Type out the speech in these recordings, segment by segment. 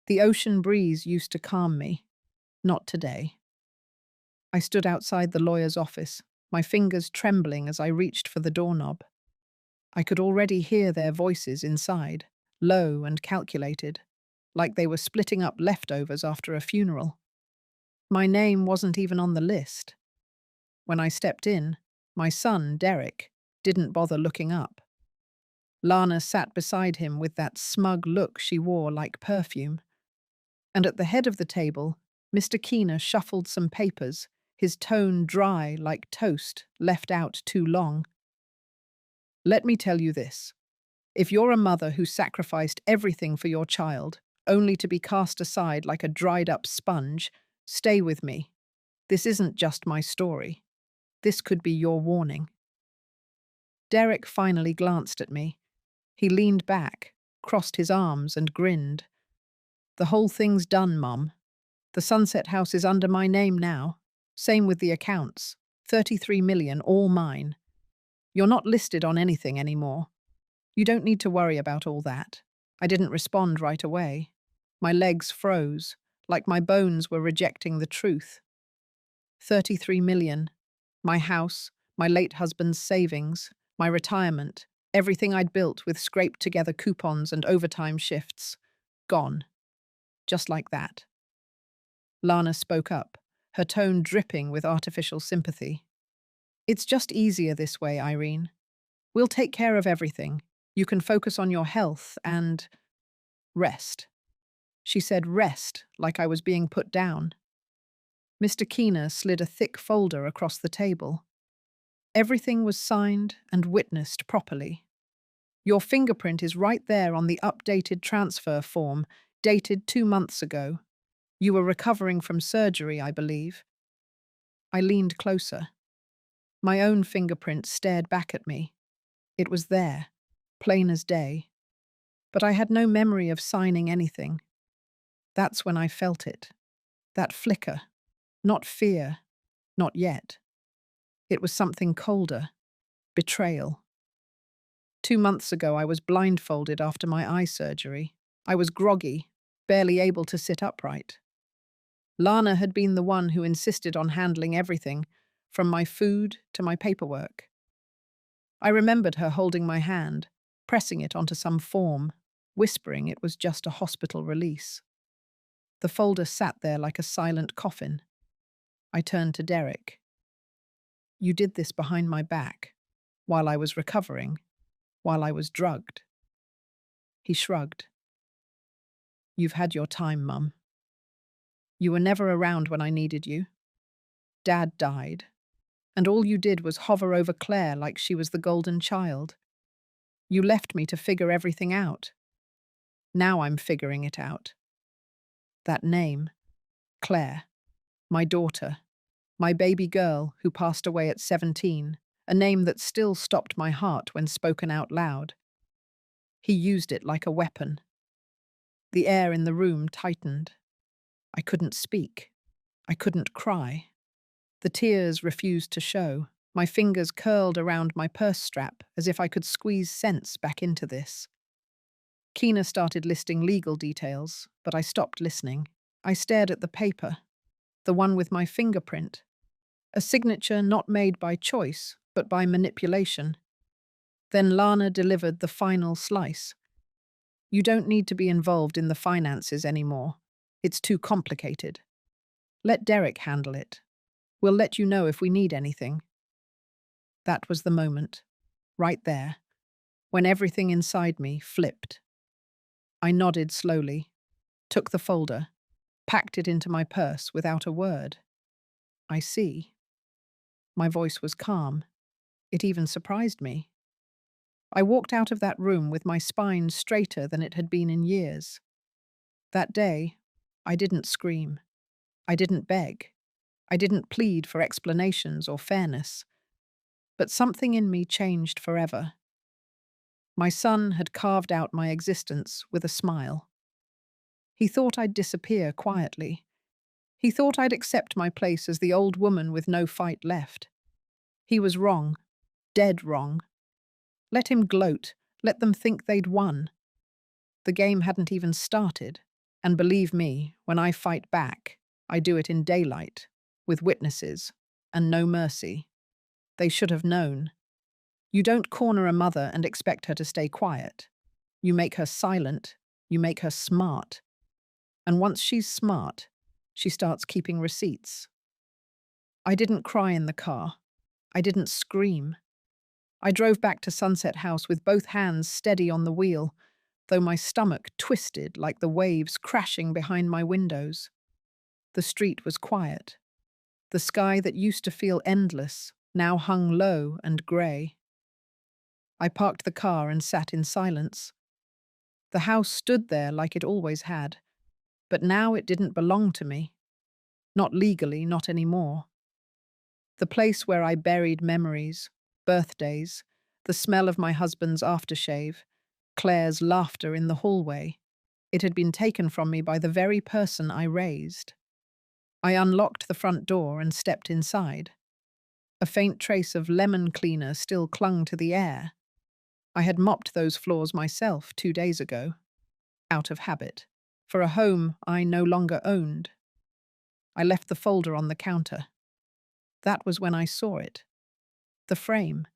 The ocean breeze used to calm me. Not today. I stood outside the lawyer's office, my fingers trembling as I reached for the doorknob. I could already hear their voices inside, low and calculated, like they were splitting up leftovers after a funeral. My name wasn't even on the list. When I stepped in, my son, Derek, didn't bother looking up. Lana sat beside him with that smug look she wore like perfume. And at the head of the table, Mr. Keener shuffled some papers, his tone dry like toast left out too long. Let me tell you this. If you're a mother who sacrificed everything for your child, only to be cast aside like a dried-up sponge, stay with me. This isn't just my story. This could be your warning. Derek finally glanced at me. He leaned back, crossed his arms, and grinned. The whole thing's done, Mum. The Sunset House is under my name now. Same with the accounts. 33 million, all mine. You're not listed on anything anymore. You don't need to worry about all that. I didn't respond right away. My legs froze, like my bones were rejecting the truth. 33 million. My house, my late husband's savings, my retirement, everything I'd built with scraped-together coupons and overtime shifts. Gone. Just like that. Lana spoke up, her tone dripping with artificial sympathy. It's just easier this way, Irene. We'll take care of everything. You can focus on your health and rest. She said rest, like I was being put down. Mr. Keener slid a thick folder across the table. Everything was signed and witnessed properly. Your fingerprint is right there on the updated transfer form, dated 2 months ago. You were recovering from surgery, I believe. I leaned closer. My own fingerprint stared back at me. It was there, plain as day. But I had no memory of signing anything. That's when I felt it. That flicker. Not fear. Not yet. It was something colder. Betrayal. 2 months ago, I was blindfolded after my eye surgery. I was groggy, barely able to sit upright. Lana had been the one who insisted on handling everything, from my food to my paperwork. I remembered her holding my hand, pressing it onto some form, whispering it was just a hospital release. The folder sat there like a silent coffin. I turned to Derek. You did this behind my back, while I was recovering, while I was drugged. He shrugged. You've had your time, Mum. You were never around when I needed you. Dad died, and all you did was hover over Claire like she was the golden child. You left me to figure everything out. Now I'm figuring it out. That name, Claire, my daughter, my baby girl who passed away at 17, a name that still stopped my heart when spoken out loud. He used it like a weapon. The air in the room tightened. I couldn't speak. I couldn't cry. The tears refused to show. My fingers curled around my purse strap as if I could squeeze sense back into this. Keener started listing legal details, but I stopped listening. I stared at the paper, the one with my fingerprint. A signature not made by choice, but by manipulation. Then Lana delivered the final slice. You don't need to be involved in the finances anymore. It's too complicated. Let Derek handle it. We'll let you know if we need anything. That was the moment, right there, when everything inside me flipped. I nodded slowly, took the folder, packed it into my purse without a word. I see. My voice was calm. It even surprised me. I walked out of that room with my spine straighter than it had been in years. That day, I didn't scream. I didn't beg. I didn't plead for explanations or fairness. But something in me changed forever. My son had carved out my existence with a smile. He thought I'd disappear quietly. He thought I'd accept my place as the old woman with no fight left. He was wrong, dead wrong. Let him gloat, let them think they'd won. The game hadn't even started. And believe me, when I fight back, I do it in daylight, with witnesses, and no mercy. They should have known. You don't corner a mother and expect her to stay quiet. You make her silent, you make her smart. And once she's smart, she starts keeping receipts. I didn't cry in the car. I didn't scream. I drove back to Sunset House with both hands steady on the wheel, though my stomach twisted like the waves crashing behind my windows. The street was quiet. The sky that used to feel endless now hung low and grey. I parked the car and sat in silence. The house stood there like it always had, but now it didn't belong to me. Not legally, not anymore. The place where I buried memories, birthdays, the smell of my husband's aftershave, Claire's laughter in the hallway. It had been taken from me by the very person I raised. I unlocked the front door and stepped inside. A faint trace of lemon cleaner still clung to the air. I had mopped those floors myself 2 days ago, out of habit, for a home I no longer owned. I left the folder on the counter. That was when I saw it. The frame,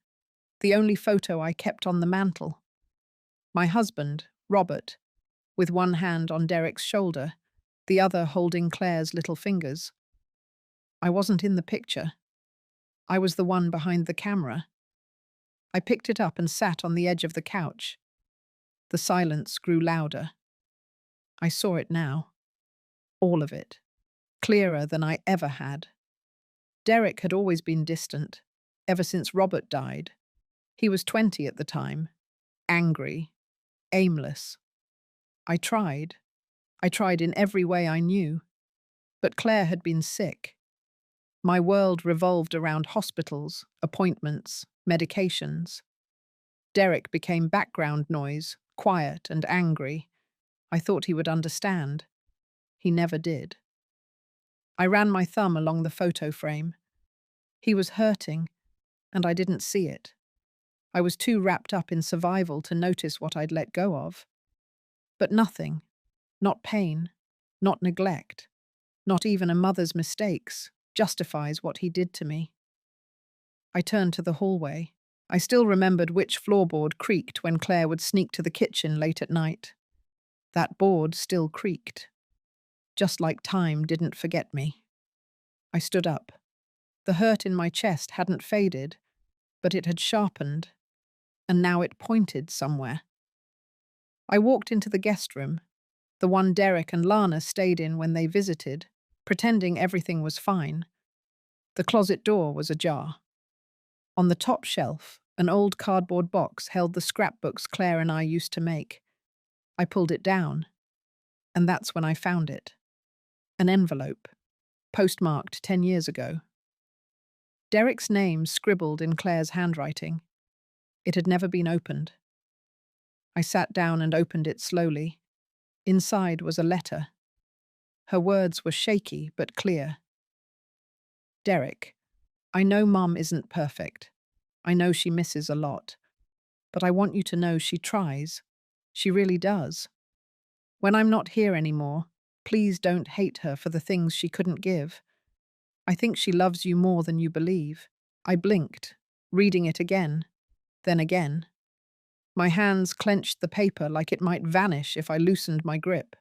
the only photo I kept on the mantel. My husband, Robert, with one hand on Derek's shoulder, the other holding Claire's little fingers. I wasn't in the picture. I was the one behind the camera. I picked it up and sat on the edge of the couch. The silence grew louder. I saw it now. All of it. Clearer than I ever had. Derek had always been distant, ever since Robert died. He was 20 at the time, angry, aimless. I tried. I tried in every way I knew. But Claire had been sick. My world revolved around hospitals, appointments, medications. Derek became background noise, quiet and angry. I thought he would understand. He never did. I ran my thumb along the photo frame. He was hurting, and I didn't see it. I was too wrapped up in survival to notice what I'd let go of. But nothing, not pain, not neglect, not even a mother's mistakes, justifies what he did to me. I turned to the hallway. I still remembered which floorboard creaked when Claire would sneak to the kitchen late at night. That board still creaked. Just like time didn't forget me. I stood up. The hurt in my chest hadn't faded, but it had sharpened, and now it pointed somewhere. I walked into the guest room, the one Derek and Lana stayed in when they visited, pretending everything was fine. The closet door was ajar. On the top shelf, an old cardboard box held the scrapbooks Claire and I used to make. I pulled it down, and that's when I found it. An envelope, postmarked 10 years ago. Derek's name scribbled in Claire's handwriting. It had never been opened. I sat down and opened it slowly. Inside was a letter. Her words were shaky but clear. Derek, I know Mum isn't perfect. I know she misses a lot. But I want you to know she tries. She really does. When I'm not here anymore, please don't hate her for the things she couldn't give. I think she loves you more than you believe. I blinked, reading it again, then again. My hands clenched the paper like it might vanish if I loosened my grip.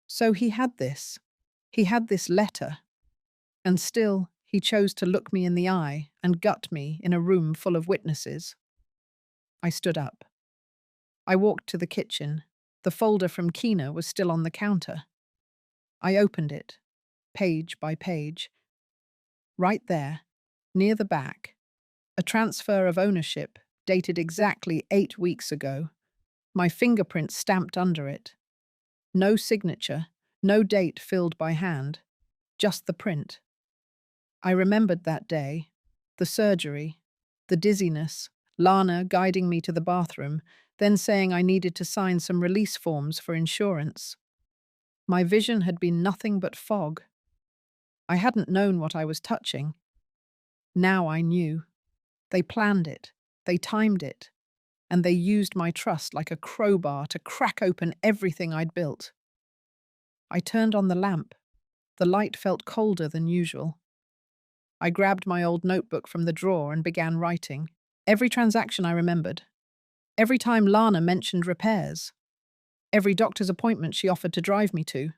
So he had this. He had this letter. And still, he chose to look me in the eye and gut me in a room full of witnesses. I stood up. I walked to the kitchen. The folder from Kina was still on the counter. I opened it, page by page. Right there, near the back, a transfer of ownership dated exactly 8 weeks ago. My fingerprint stamped under it. No signature, no date filled by hand, just the print. I remembered that day, the surgery, the dizziness, Lana guiding me to the bathroom, then saying I needed to sign some release forms for insurance. My vision had been nothing but fog. I hadn't known what I was touching. Now I knew. They planned it, they timed it, and they used my trust like a crowbar to crack open everything I'd built. I turned on the lamp. The light felt colder than usual. I grabbed my old notebook from the drawer and began writing. Every transaction I remembered. Every time Lana mentioned repairs. Every doctor's appointment she offered to drive me to.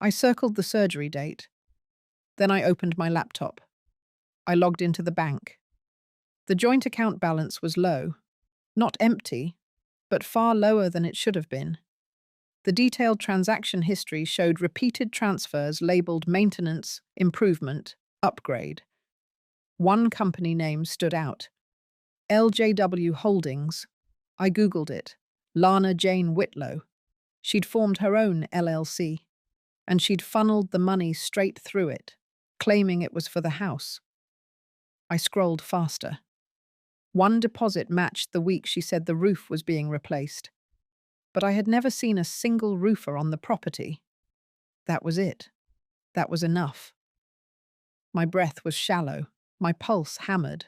I circled the surgery date. Then I opened my laptop. I logged into the bank. The joint account balance was low. Not empty, but far lower than it should have been. The detailed transaction history showed repeated transfers labeled maintenance, improvement, upgrade. One company name stood out. LJW Holdings. I Googled it. Lana Jane Whitlow. She'd formed her own LLC, and she'd funneled the money straight through it, claiming it was for the house. I scrolled faster. One deposit matched the week she said the roof was being replaced, but I had never seen a single roofer on the property. That was it. That was enough. My breath was shallow, my pulse hammered.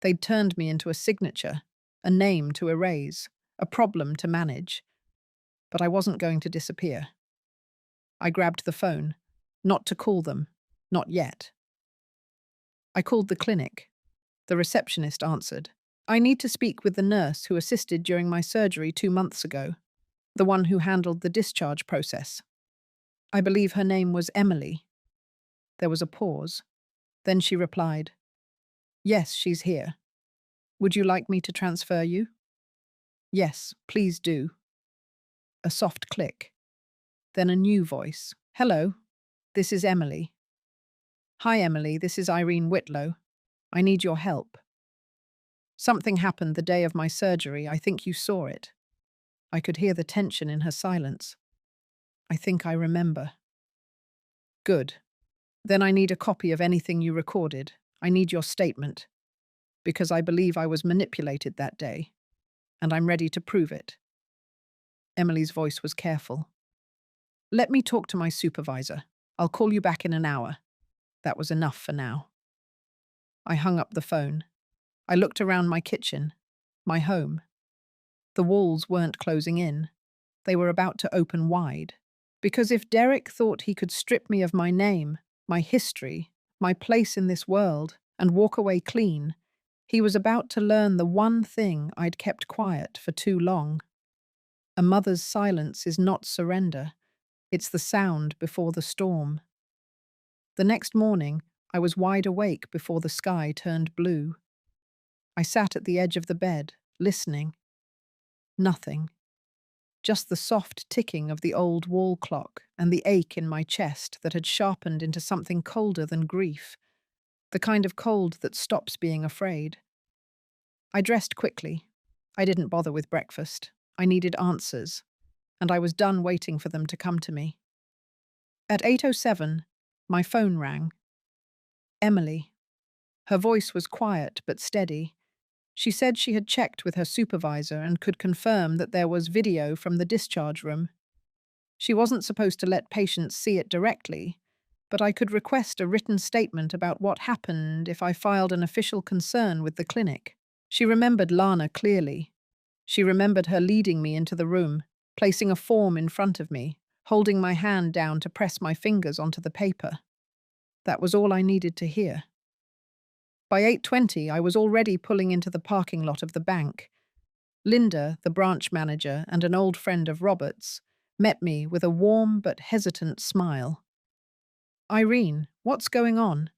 They'd turned me into a signature, a name to erase, a problem to manage. But I wasn't going to disappear. I grabbed the phone, not to call them, not yet. I called the clinic. The receptionist answered. I need to speak with the nurse who assisted during my surgery 2 months ago, the one who handled the discharge process. I believe her name was Emily. There was a pause. Then she replied, Yes, she's here. Would you like me to transfer you? Yes, please do. A soft click. Then a new voice. Hello, this is Emily. Hi, Emily, this is Irene Whitlow. I need your help. Something happened the day of my surgery. I think you saw it. I could hear the tension in her silence. I think I remember. Good. Then I need a copy of anything you recorded. I need your statement. Because I believe I was manipulated that day. And I'm ready to prove it. Emily's voice was careful. Let me talk to my supervisor. I'll call you back in an hour. That was enough for now. I hung up the phone. I looked around my kitchen, my home. The walls weren't closing in. They were about to open wide. Because if Derek thought he could strip me of my name, my history, my place in this world, and walk away clean, he was about to learn the one thing I'd kept quiet for too long. A mother's silence is not surrender. It's the sound before the storm. The next morning, I was wide awake before the sky turned blue. I sat at the edge of the bed, listening. Nothing. Just the soft ticking of the old wall clock and the ache in my chest that had sharpened into something colder than grief, the kind of cold that stops being afraid. I dressed quickly. I didn't bother with breakfast. I needed answers, and I was done waiting for them to come to me. At 8:07, my phone rang. Emily. Her voice was quiet but steady. She said she had checked with her supervisor and could confirm that there was video from the discharge room. She wasn't supposed to let patients see it directly, but I could request a written statement about what happened if I filed an official concern with the clinic. She remembered Lana clearly. She remembered her leading me into the room, placing a form in front of me, holding my hand down to press my fingers onto the paper. That was all I needed to hear. By 8:20, I was already pulling into the parking lot of the bank. Linda, the branch manager and an old friend of Robert's, met me with a warm but hesitant smile. Irene, what's going on?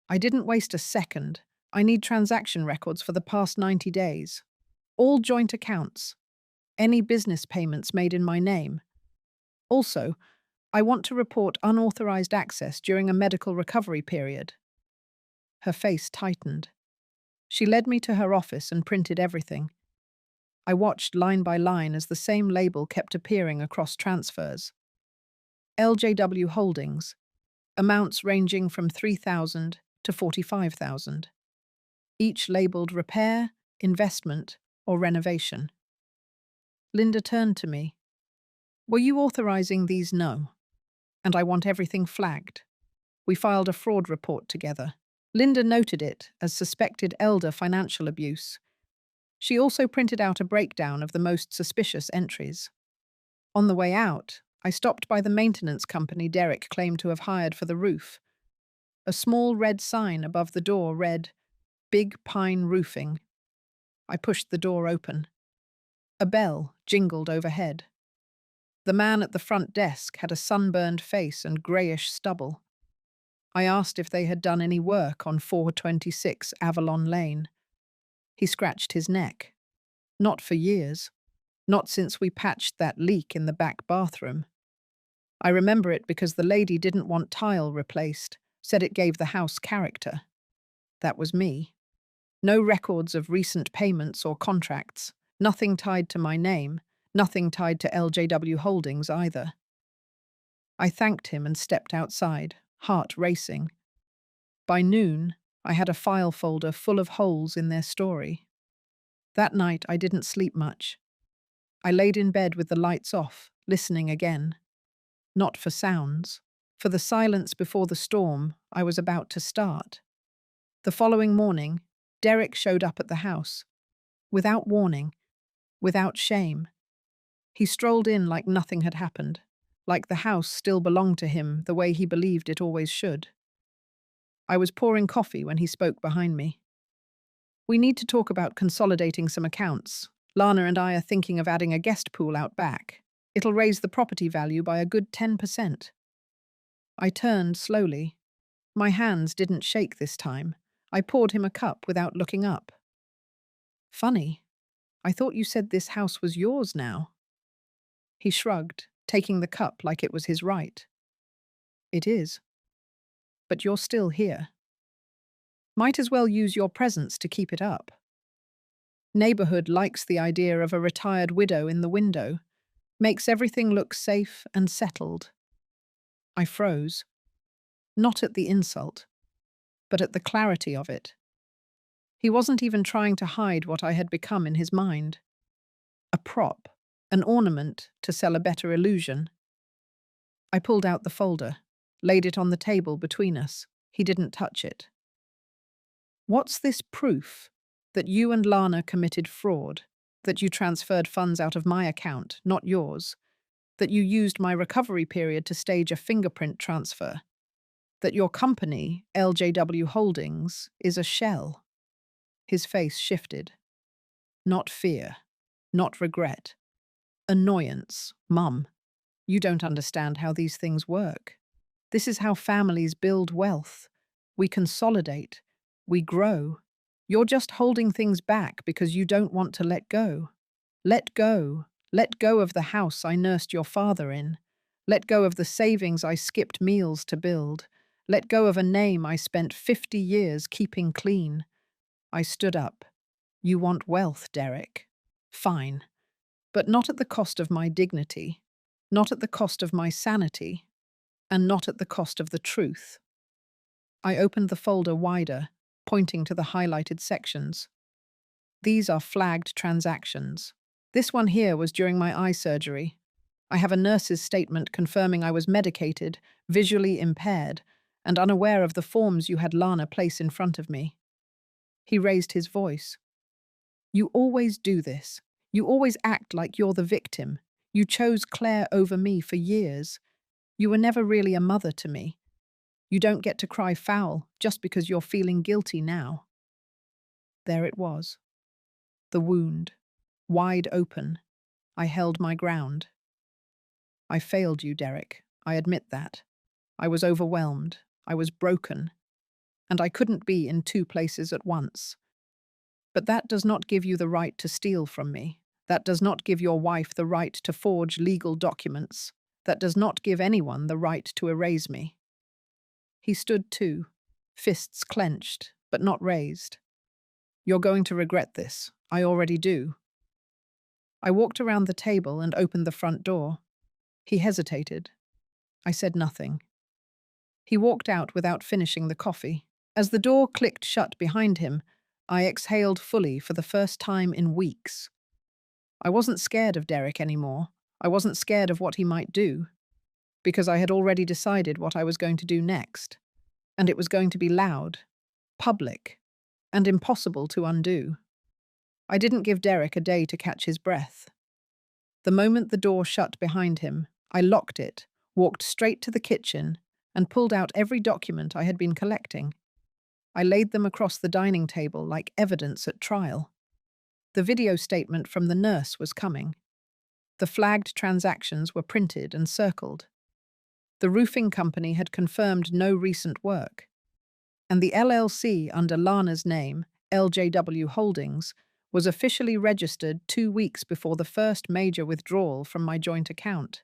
I didn't waste a second. I need transaction records for the past 90 days. All joint accounts. Any business payments made in my name. Also, I want to report unauthorized access during a medical recovery period. Her face tightened. She led me to her office and printed everything. I watched line by line as the same label kept appearing across transfers. LJW Holdings, amounts ranging from $3,000 to $45,000. Each labeled repair, investment, or renovation. Linda turned to me. Were you authorizing these? No. And I want everything flagged. We filed a fraud report together. Linda noted it as suspected elder financial abuse. She also printed out a breakdown of the most suspicious entries. On the way out, I stopped by the maintenance company Derek claimed to have hired for the roof. A small red sign above the door read, "Big Pine Roofing." I pushed the door open. A bell jingled overhead. The man at the front desk had a sunburned face and greyish stubble. I asked if they had done any work on 426 Avalon Lane. He scratched his neck. Not for years. Not since we patched that leak in the back bathroom. I remember it because the lady didn't want tile replaced, said it gave the house character. That was me. No records of recent payments or contracts, nothing tied to my name, nothing tied to LJW Holdings either. I thanked him and stepped outside, heart racing. By noon, I had a file folder full of holes in their story. That night, I didn't sleep much. I laid in bed with the lights off, listening again. Not for sounds, for the silence before the storm I was about to start. The following morning, Derek showed up at the house. Without warning, without shame. He strolled in like nothing had happened, like the house still belonged to him the way he believed it always should. I was pouring coffee when he spoke behind me. "We need to talk about consolidating some accounts. Lana and I are thinking of adding a guest pool out back. It'll raise the property value by a good 10%. I turned slowly. My hands didn't shake this time. I poured him a cup without looking up. "Funny. I thought you said this house was yours now." He shrugged, taking the cup like it was his right. "It is. But you're still here. Might as well use your presence to keep it up. Neighborhood likes the idea of a retired widow in the window, makes everything look safe and settled." I froze. Not at the insult, but at the clarity of it. He wasn't even trying to hide what I had become in his mind. A prop, an ornament to sell a better illusion. I pulled out the folder, laid it on the table between us. He didn't touch it. "What's this proof? That you and Lana committed fraud? That you transferred funds out of my account, not yours? That you used my recovery period to stage a fingerprint transfer? That your company, LJW Holdings, is a shell?" His face shifted. Not fear, not regret. Annoyance. "Mum, you don't understand how these things work. This is how families build wealth. We consolidate. We grow. You're just holding things back because you don't want to let go. Let go. Let go of the house I nursed your father in. Let go of the savings I skipped meals to build. Let go of a name I spent 50 years keeping clean." I stood up. "You want wealth, Derek. Fine. But not at the cost of my dignity. Not at the cost of my sanity. And not at the cost of the truth." I opened the folder wider, pointing to the highlighted sections. "These are flagged transactions. This one here was during my eye surgery. I have a nurse's statement confirming I was medicated, visually impaired, and unaware of the forms you had Lana place in front of me." He raised his voice. "You always do this. You always act like you're the victim. You chose Claire over me for years. You were never really a mother to me. You don't get to cry foul just because you're feeling guilty now." There it was. The wound. Wide open. I held my ground. "I failed you, Derek. I admit that. I was overwhelmed. I was broken. And I couldn't be in two places at once. But that does not give you the right to steal from me. That does not give your wife the right to forge legal documents. That does not give anyone the right to erase me." He stood too, fists clenched, but not raised. "You're going to regret this. I already do." I walked around the table and opened the front door. He hesitated. I said nothing. He walked out without finishing the coffee. As the door clicked shut behind him, I exhaled fully for the first time in weeks. I wasn't scared of Derek anymore. I wasn't scared of what he might do, because I had already decided what I was going to do next, and it was going to be loud, public, and impossible to undo. I didn't give Derek a day to catch his breath. The moment the door shut behind him, I locked it, walked straight to the kitchen, and pulled out every document I had been collecting. I laid them across the dining table like evidence at trial. The video statement from the nurse was coming. The flagged transactions were printed and circled. The roofing company had confirmed no recent work. And the LLC under Lana's name, LJW Holdings, was officially registered 2 weeks before the first major withdrawal from my joint account.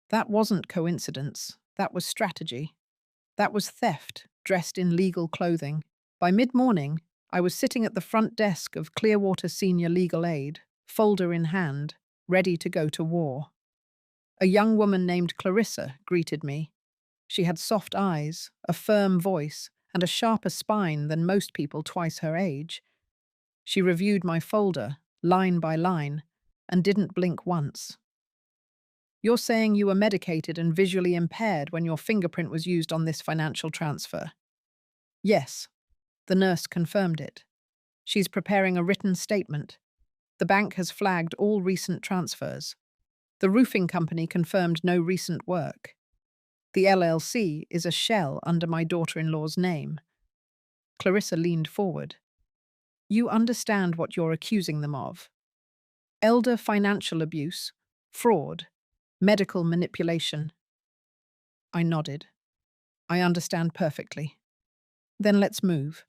That wasn't coincidence. That was strategy. That was theft, dressed in legal clothing. By mid-morning, I was sitting at the front desk of Clearwater Senior Legal Aid, folder in hand, ready to go to war. A young woman named Clarissa greeted me. She had soft eyes, a firm voice, and a sharper spine than most people twice her age. She reviewed my folder, line by line, and didn't blink once. "You're saying you were medicated and visually impaired when your fingerprint was used on this financial transfer?" "Yes." The nurse confirmed it. "She's preparing a written statement. The bank has flagged all recent transfers. The roofing company confirmed no recent work. The LLC is a shell under my daughter-in-law's name." Clarissa leaned forward. "You understand what you're accusing them of? Elder financial abuse, fraud, medical manipulation." I nodded. "I understand perfectly." "Then let's move.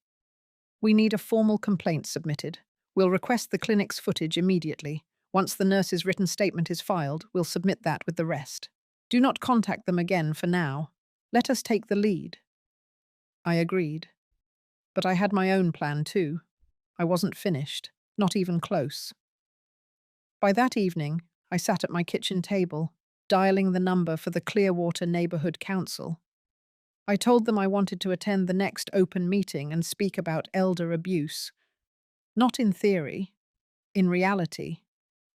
We need a formal complaint submitted. We'll request the clinic's footage immediately. Once the nurse's written statement is filed, we'll submit that with the rest. Do not contact them again for now. Let us take the lead." I agreed. But I had my own plan too. I wasn't finished, not even close. By that evening, I sat at my kitchen table, dialing the number for the Clearwater Neighborhood Council. I told them I wanted to attend the next open meeting and speak about elder abuse. Not in theory, in reality,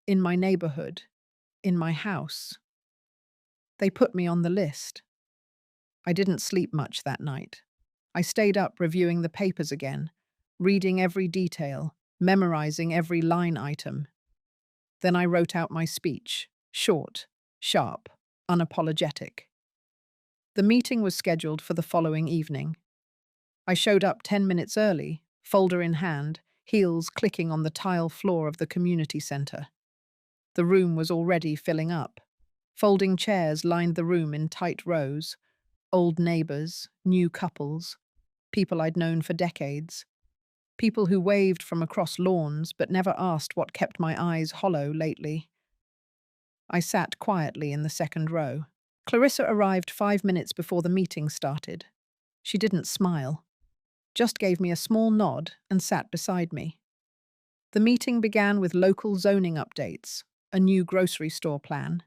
in my neighborhood, in my house. They put me on the list. I didn't sleep much that night. I stayed up reviewing the papers again, reading every detail, memorizing every line item. Then I wrote out my speech, short, sharp, unapologetic. The meeting was scheduled for the following evening. I showed up 10 minutes early, folder in hand, heels clicking on the tile floor of the community center. The room was already filling up. Folding chairs lined the room in tight rows. Old neighbors, new couples, people I'd known for decades. People who waved from across lawns but never asked what kept my eyes hollow lately. I sat quietly in the second row. Clarissa arrived 5 minutes before the meeting started. She didn't smile, just gave me a small nod and sat beside me. The meeting began with local zoning updates, a new grocery store plan,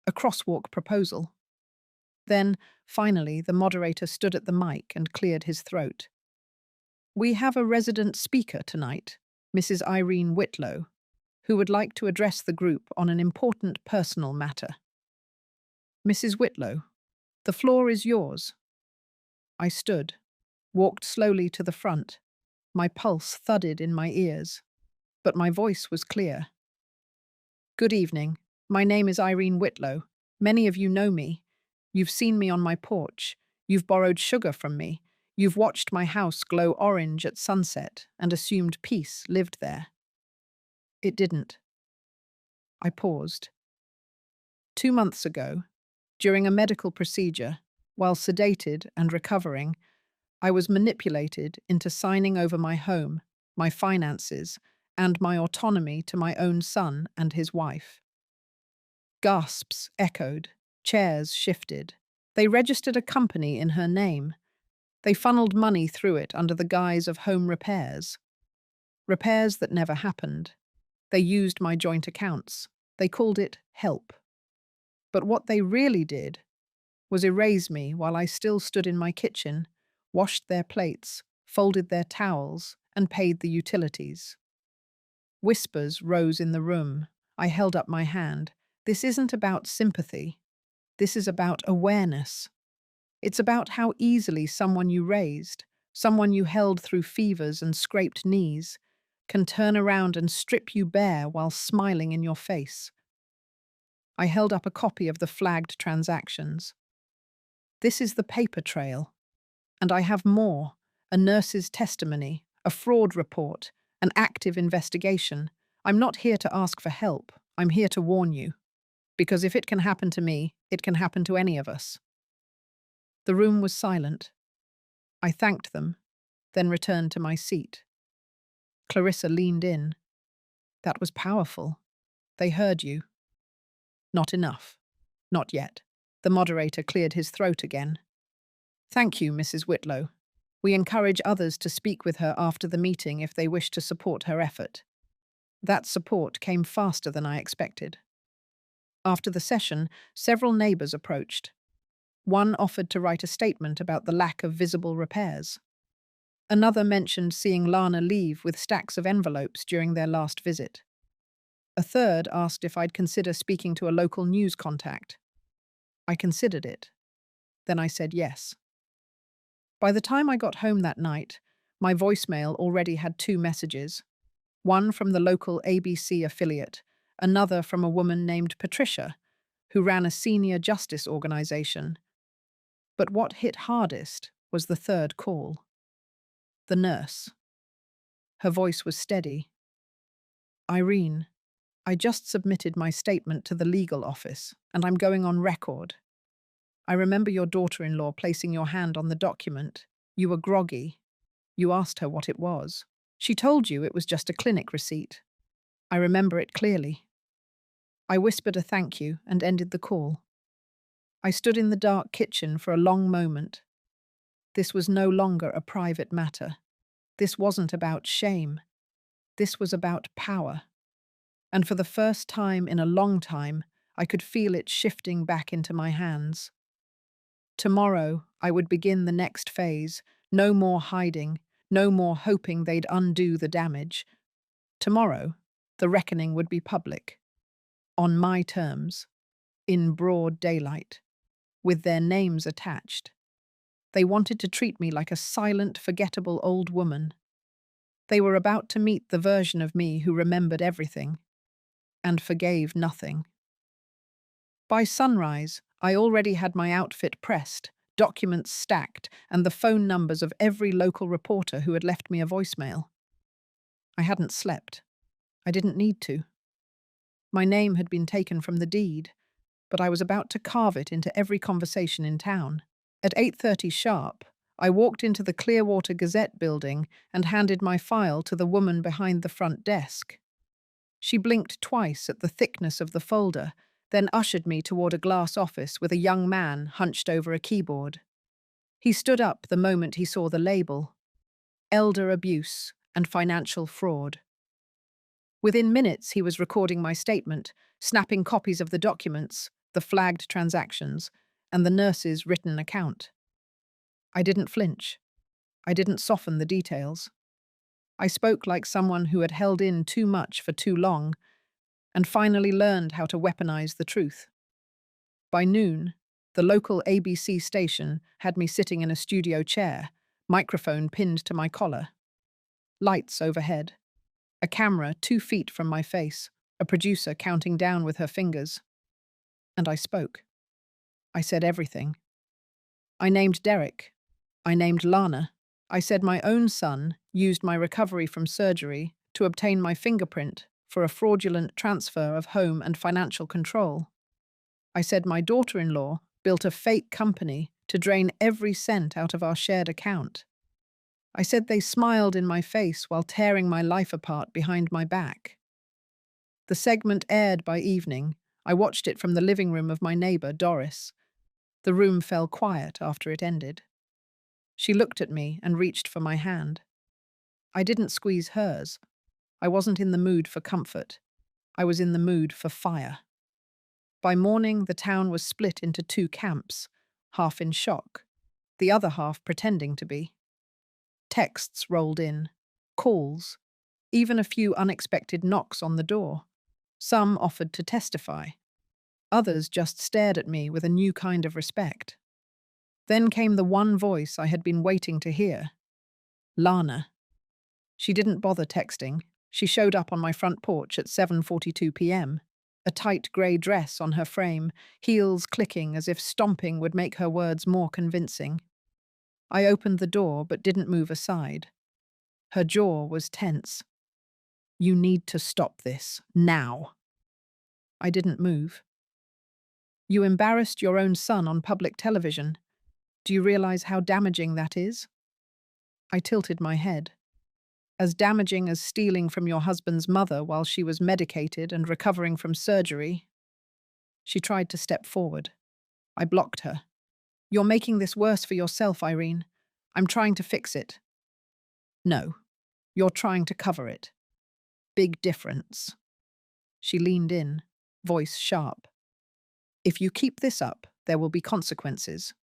a crosswalk proposal. Then, finally, the moderator stood at the mic and cleared his throat. "We have a resident speaker tonight, Mrs. Irene Whitlow, who would like to address the group on an important personal matter." "Mrs. Whitlow, the floor is yours." I stood, walked slowly to the front. My pulse thudded in my ears, but my voice was clear. "Good evening. My name is Irene Whitlow. Many of you know me. You've seen me on my porch. You've borrowed sugar from me. You've watched my house glow orange at sunset and assumed peace lived there. It didn't." I paused. 2 months ago, during a medical procedure, while sedated and recovering, I was manipulated into signing over my home, my finances, and my autonomy to my own son and his wife. Gasps echoed, chairs shifted. They registered a company in her name. They funneled money through it under the guise of home repairs. Repairs that never happened. They used my joint accounts. They called it help. But what they really did was erase me while I still stood in my kitchen, washed their plates, folded their towels, and paid the utilities. Whispers rose in the room. I held up my hand. This isn't about sympathy. This is about awareness. It's about how easily someone you raised, someone you held through fevers and scraped knees, can turn around and strip you bare while smiling in your face. I held up a copy of the flagged transactions. This is the paper trail. And I have more: a nurse's testimony, a fraud report, an active investigation. I'm not here to ask for help. I'm here to warn you. Because if it can happen to me, it can happen to any of us. The room was silent. I thanked them, then returned to my seat. Clarissa leaned in. That was powerful. They heard you. Not enough. Not yet. The moderator cleared his throat again. Thank you, Mrs. Whitlow. We encourage others to speak with her after the meeting if they wish to support her effort. That support came faster than I expected. After the session, several neighbours approached. One offered to write a statement about the lack of visible repairs. Another mentioned seeing Lana leave with stacks of envelopes during their last visit. A third asked if I'd consider speaking to a local news contact. I considered it. Then I said yes. By the time I got home that night, my voicemail already had 2 messages. One from the local ABC affiliate, another from a woman named Patricia, who ran a senior justice organization. But what hit hardest was the third call. The nurse. Her voice was steady. Irene, I just submitted my statement to the legal office, and I'm going on record. I remember your daughter-in-law placing your hand on the document. You were groggy. You asked her what it was. She told you it was just a clinic receipt. I remember it clearly. I whispered a thank you and ended the call. I stood in the dark kitchen for a long moment. This was no longer a private matter. This wasn't about shame. This was about power. And for the first time in a long time, I could feel it shifting back into my hands. Tomorrow, I would begin the next phase. No more hiding, no more hoping they'd undo the damage. Tomorrow, the reckoning would be public. On my terms. In broad daylight. With their names attached. They wanted to treat me like a silent, forgettable old woman. They were about to meet the version of me who remembered everything. And forgave nothing. By sunrise, I already had my outfit pressed, documents stacked, and the phone numbers of every local reporter who had left me a voicemail. I hadn't slept. I didn't need to. My name had been taken from the deed, but I was about to carve it into every conversation in town. At 8:30 sharp, I walked into the Clearwater Gazette building and handed my file to the woman behind the front desk. She blinked twice at the thickness of the folder, then ushered me toward a glass office with a young man hunched over a keyboard. He stood up the moment he saw the label: Elder Abuse and Financial Fraud. Within minutes, he was recording my statement, snapping copies of the documents, the flagged transactions, and the nurse's written account. I didn't flinch. I didn't soften the details. I spoke like someone who had held in too much for too long, and finally learned how to weaponize the truth. By noon, the local ABC station had me sitting in a studio chair, microphone pinned to my collar. Lights overhead. A camera 2 feet from my face, a producer counting down with her fingers. And I spoke. I said everything. I named Derek. I named Lana. I said my own son used my recovery from surgery to obtain my fingerprint for a fraudulent transfer of home and financial control. I said my daughter-in-law built a fake company to drain every cent out of our shared account. I said they smiled in my face while tearing my life apart behind my back. The segment aired by evening. I watched it from the living room of my neighbor, Doris. The room fell quiet after it ended. She looked at me and reached for my hand. I didn't squeeze hers. I wasn't in the mood for comfort. I was in the mood for fire. By morning, the town was split into 2 camps, half in shock, the other half pretending to be. Texts rolled in, calls, even a few unexpected knocks on the door. Some offered to testify. Others just stared at me with a new kind of respect. Then came the one voice I had been waiting to hear. Lana. She didn't bother texting. She showed up on my front porch at 7:42 p.m. a tight grey dress on her frame, heels clicking as if stomping would make her words more convincing. I opened the door but didn't move aside. Her jaw was tense. "You need to stop this, now." I didn't move. "You embarrassed your own son on public television. Do you realize how damaging that is?" I tilted my head. "As damaging as stealing from your husband's mother while she was medicated and recovering from surgery." She tried to step forward. I blocked her. "You're making this worse for yourself, Irene. I'm trying to fix it." "No, you're trying to cover it. Big difference." She leaned in, voice sharp. "If you keep this up, there will be consequences."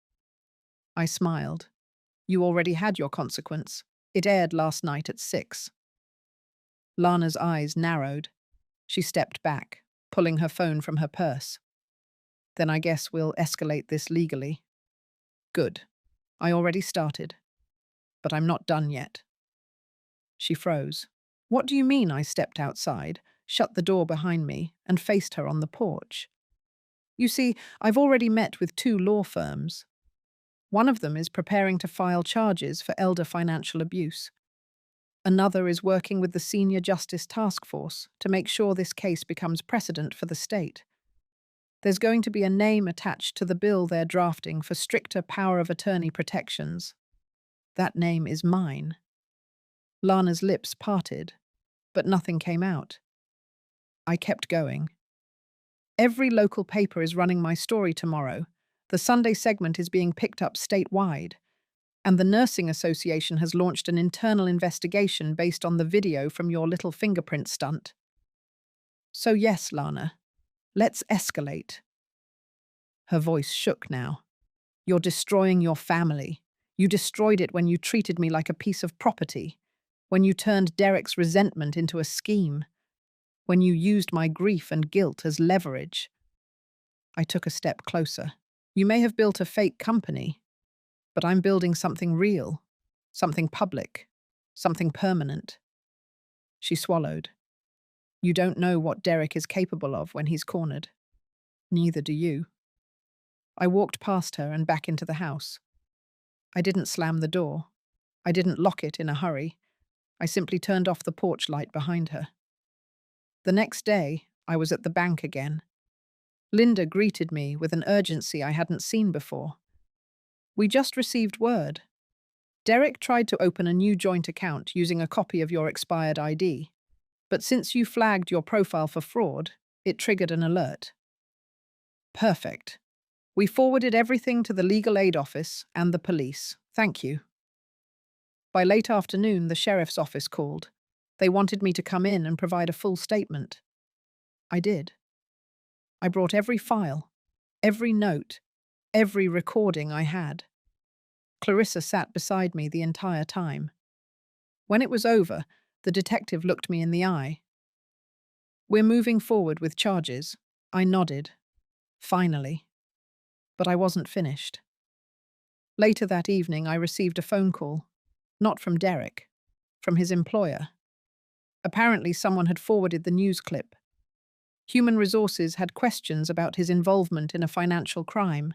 I smiled. "You already had your consequence. It aired last night at 6. Lana's eyes narrowed. She stepped back, pulling her phone from her purse. "Then I guess we'll escalate this legally." "Good. I already started. But I'm not done yet." She froze. "What do you mean?" I stepped outside, shut the door behind me, and faced her on the porch. "You see, I've already met with 2 law firms. One of them is preparing to file charges for elder financial abuse. Another is working with the Senior Justice Task Force to make sure this case becomes precedent for the state. There's going to be a name attached to the bill they're drafting for stricter power of attorney protections. That name is mine." Lana's lips parted, but nothing came out. I kept going. "Every local paper is running my story tomorrow. The Sunday segment is being picked up statewide. And the Nursing Association has launched an internal investigation based on the video from your little fingerprint stunt. So yes, Lana, let's escalate." Her voice shook now. "You're destroying your family. You destroyed it when you treated me like a piece of property, when you turned Derek's resentment into a scheme, when you used my grief and guilt as leverage." I took a step closer. "You may have built a fake company, but I'm building something real, something public, something permanent." She swallowed. "You don't know what Derek is capable of when he's cornered. Neither do you." I walked past her and back into the house. I didn't slam the door. I didn't lock it in a hurry. I simply turned off the porch light behind her. The next day, I was at the bank again. Linda greeted me with an urgency I hadn't seen before. "We just received word. Derek tried to open a new joint account using a copy of your expired ID. But since you flagged your profile for fraud, it triggered an alert." "Perfect. We forwarded everything to the legal aid office and the police. Thank you." By late afternoon, the sheriff's office called. They wanted me to come in and provide a full statement. I did. I brought every file, every note, every recording I had. Clarissa sat beside me the entire time. When it was over, the detective looked me in the eye. "We're moving forward with charges." I nodded. Finally. But I wasn't finished. Later that evening, I received a phone call. Not from Derek, from his employer. Apparently, someone had forwarded the news clip. Human Resources had questions about his involvement in a financial crime.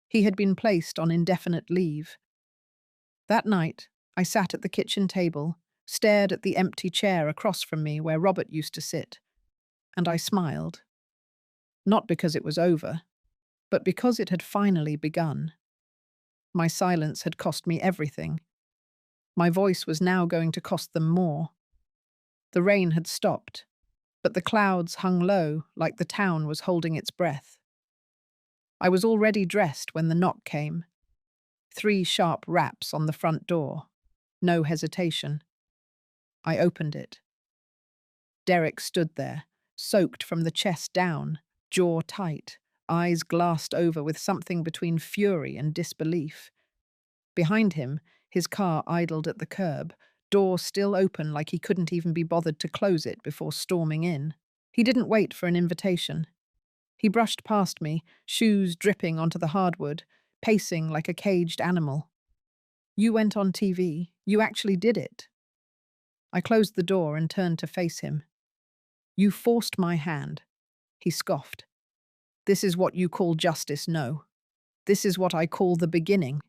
He had been placed on indefinite leave. That night, I sat at the kitchen table, stared at the empty chair across from me where Robert used to sit, and I smiled. Not because it was over, but because it had finally begun. My silence had cost me everything. My voice was now going to cost them more. The rain had stopped, but the clouds hung low like the town was holding its breath. I was already dressed when the knock came. 3 sharp raps on the front door. No hesitation. I opened it. Derek stood there, soaked from the chest down, jaw tight, eyes glassed over with something between fury and disbelief. Behind him, his car idled at the curb, door still open like he couldn't even be bothered to close it before storming in. He didn't wait for an invitation. He brushed past me, shoes dripping onto the hardwood, pacing like a caged animal. "You went on TV. You actually did it." I closed the door and turned to face him. "You forced my hand." He scoffed. This is what you call justice, no. This is what I call the beginning.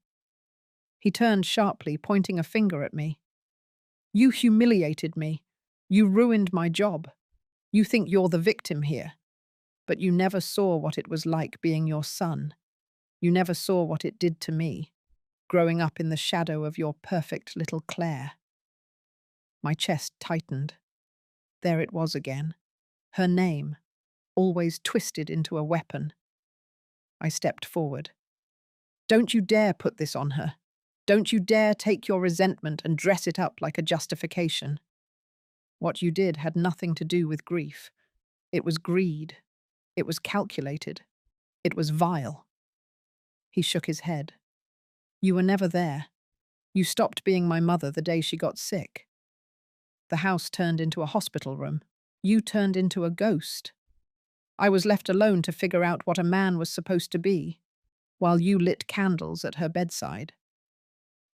He turned sharply, pointing a finger at me. You humiliated me. You ruined my job. You think you're the victim here. But you never saw what it was like being your son. You never saw what it did to me, growing up in the shadow of your perfect little Claire. My chest tightened. There it was again. Her name, always twisted into a weapon. I stepped forward. Don't you dare put this on her. Don't you dare take your resentment and dress it up like a justification. What you did had nothing to do with grief. It was greed. It was calculated. It was vile. He shook his head. You were never there. You stopped being my mother the day she got sick. The house turned into a hospital room. You turned into a ghost. I was left alone to figure out what a man was supposed to be, while you lit candles at her bedside.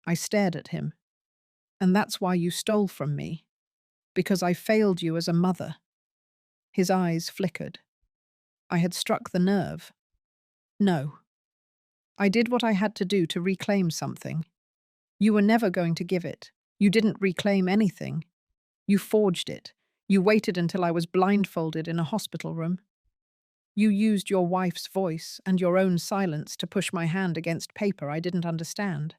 I stared at him. And that's why you stole from me. Because I failed you as a mother. His eyes flickered. I had struck the nerve. No. I did what I had to do to reclaim something. You were never going to give it. You didn't reclaim anything. You forged it. You waited until I was blindfolded in a hospital room. You used your wife's voice and your own silence to push my hand against paper I didn't understand.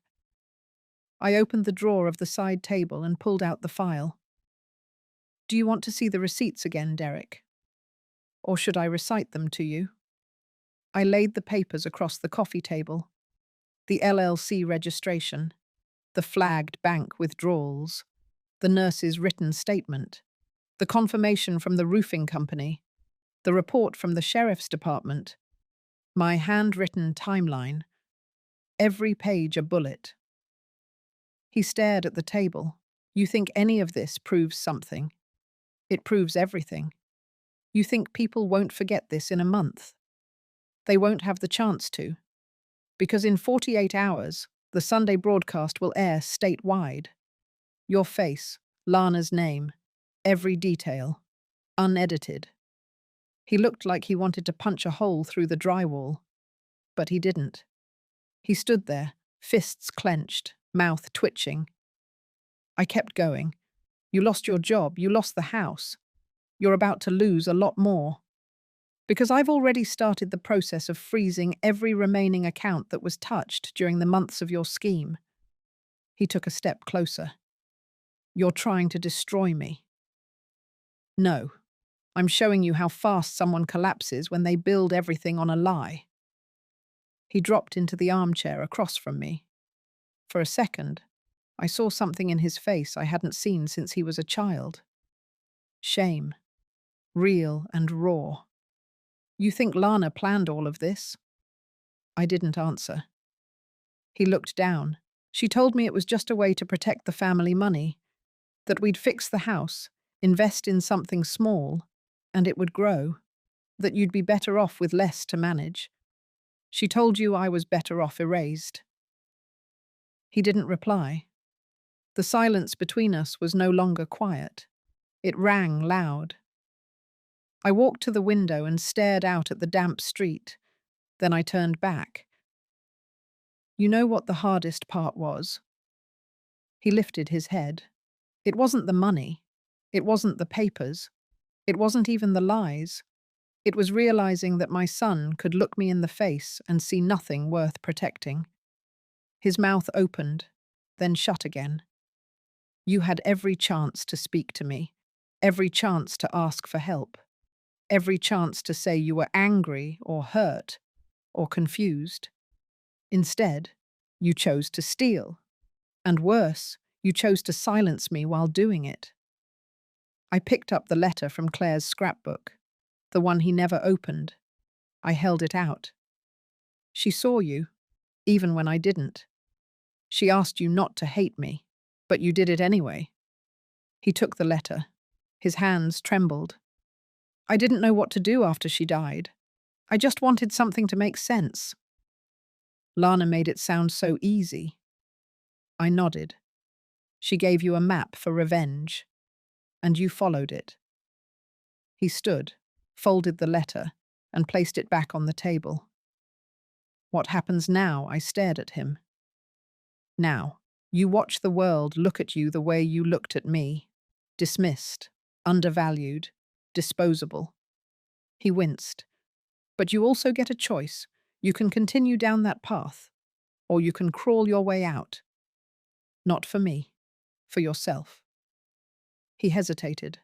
I opened the drawer of the side table and pulled out the file. Do you want to see the receipts again, Derek? Or should I recite them to you? I laid the papers across the coffee table. The LLC registration, the flagged bank withdrawals, the nurse's written statement, the confirmation from the roofing company, the report from the sheriff's department, my handwritten timeline, every page a bullet. He stared at the table. You think any of this proves something? It proves everything. You think people won't forget this in a month? They won't have the chance to. Because in 48 hours, the Sunday broadcast will air statewide. Your face, Lana's name, every detail, unedited. He looked like he wanted to punch a hole through the drywall, but he didn't. He stood there, fists clenched, mouth twitching. I kept going. You lost your job, you lost the house. You're about to lose a lot more. Because I've already started the process of freezing every remaining account that was touched during the months of your scheme. He took a step closer. You're trying to destroy me. No, I'm showing you how fast someone collapses when they build everything on a lie. He dropped into the armchair across from me. For a second, I saw something in his face I hadn't seen since he was a child. Shame. Real and raw. You think Lana planned all of this? I didn't answer. He looked down. She told me it was just a way to protect the family money, that we'd fix the house, invest in something small, and it would grow, that you'd be better off with less to manage. She told you I was better off erased. He didn't reply. The silence between us was no longer quiet. It rang loud. I walked to the window and stared out at the damp street. Then I turned back. You know what the hardest part was? He lifted his head. It wasn't the money. It wasn't the papers. It wasn't even the lies. It was realizing that my son could look me in the face and see nothing worth protecting. His mouth opened, then shut again. You had every chance to speak to me, every chance to ask for help, every chance to say you were angry or hurt or confused. Instead, you chose to steal. And worse, you chose to silence me while doing it. I picked up the letter from Claire's scrapbook, the one he never opened. I held it out. She saw you, even when I didn't. She asked you not to hate me, but you did it anyway. He took the letter. His hands trembled. I didn't know what to do after she died. I just wanted something to make sense. Lana made it sound so easy. I nodded. She gave you a map for revenge, and you followed it. He stood, folded the letter, and placed it back on the table. What happens now? I stared at him. Now, you watch the world look at you the way you looked at me. Dismissed, undervalued, disposable. He winced. But you also get a choice. You can continue down that path, or you can crawl your way out. Not for me, for yourself. He hesitated.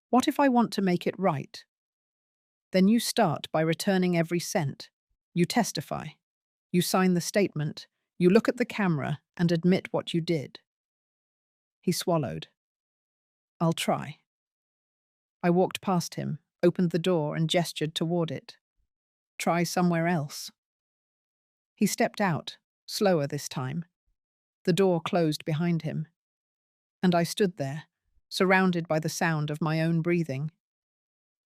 What if I want to make it right? Then you start by returning every cent. You testify. You sign the statement. You look at the camera and admit what you did. He swallowed. I'll try. I walked past him, opened the door and gestured toward it. Try somewhere else. He stepped out, slower this time. The door closed behind him. And I stood there, surrounded by the sound of my own breathing.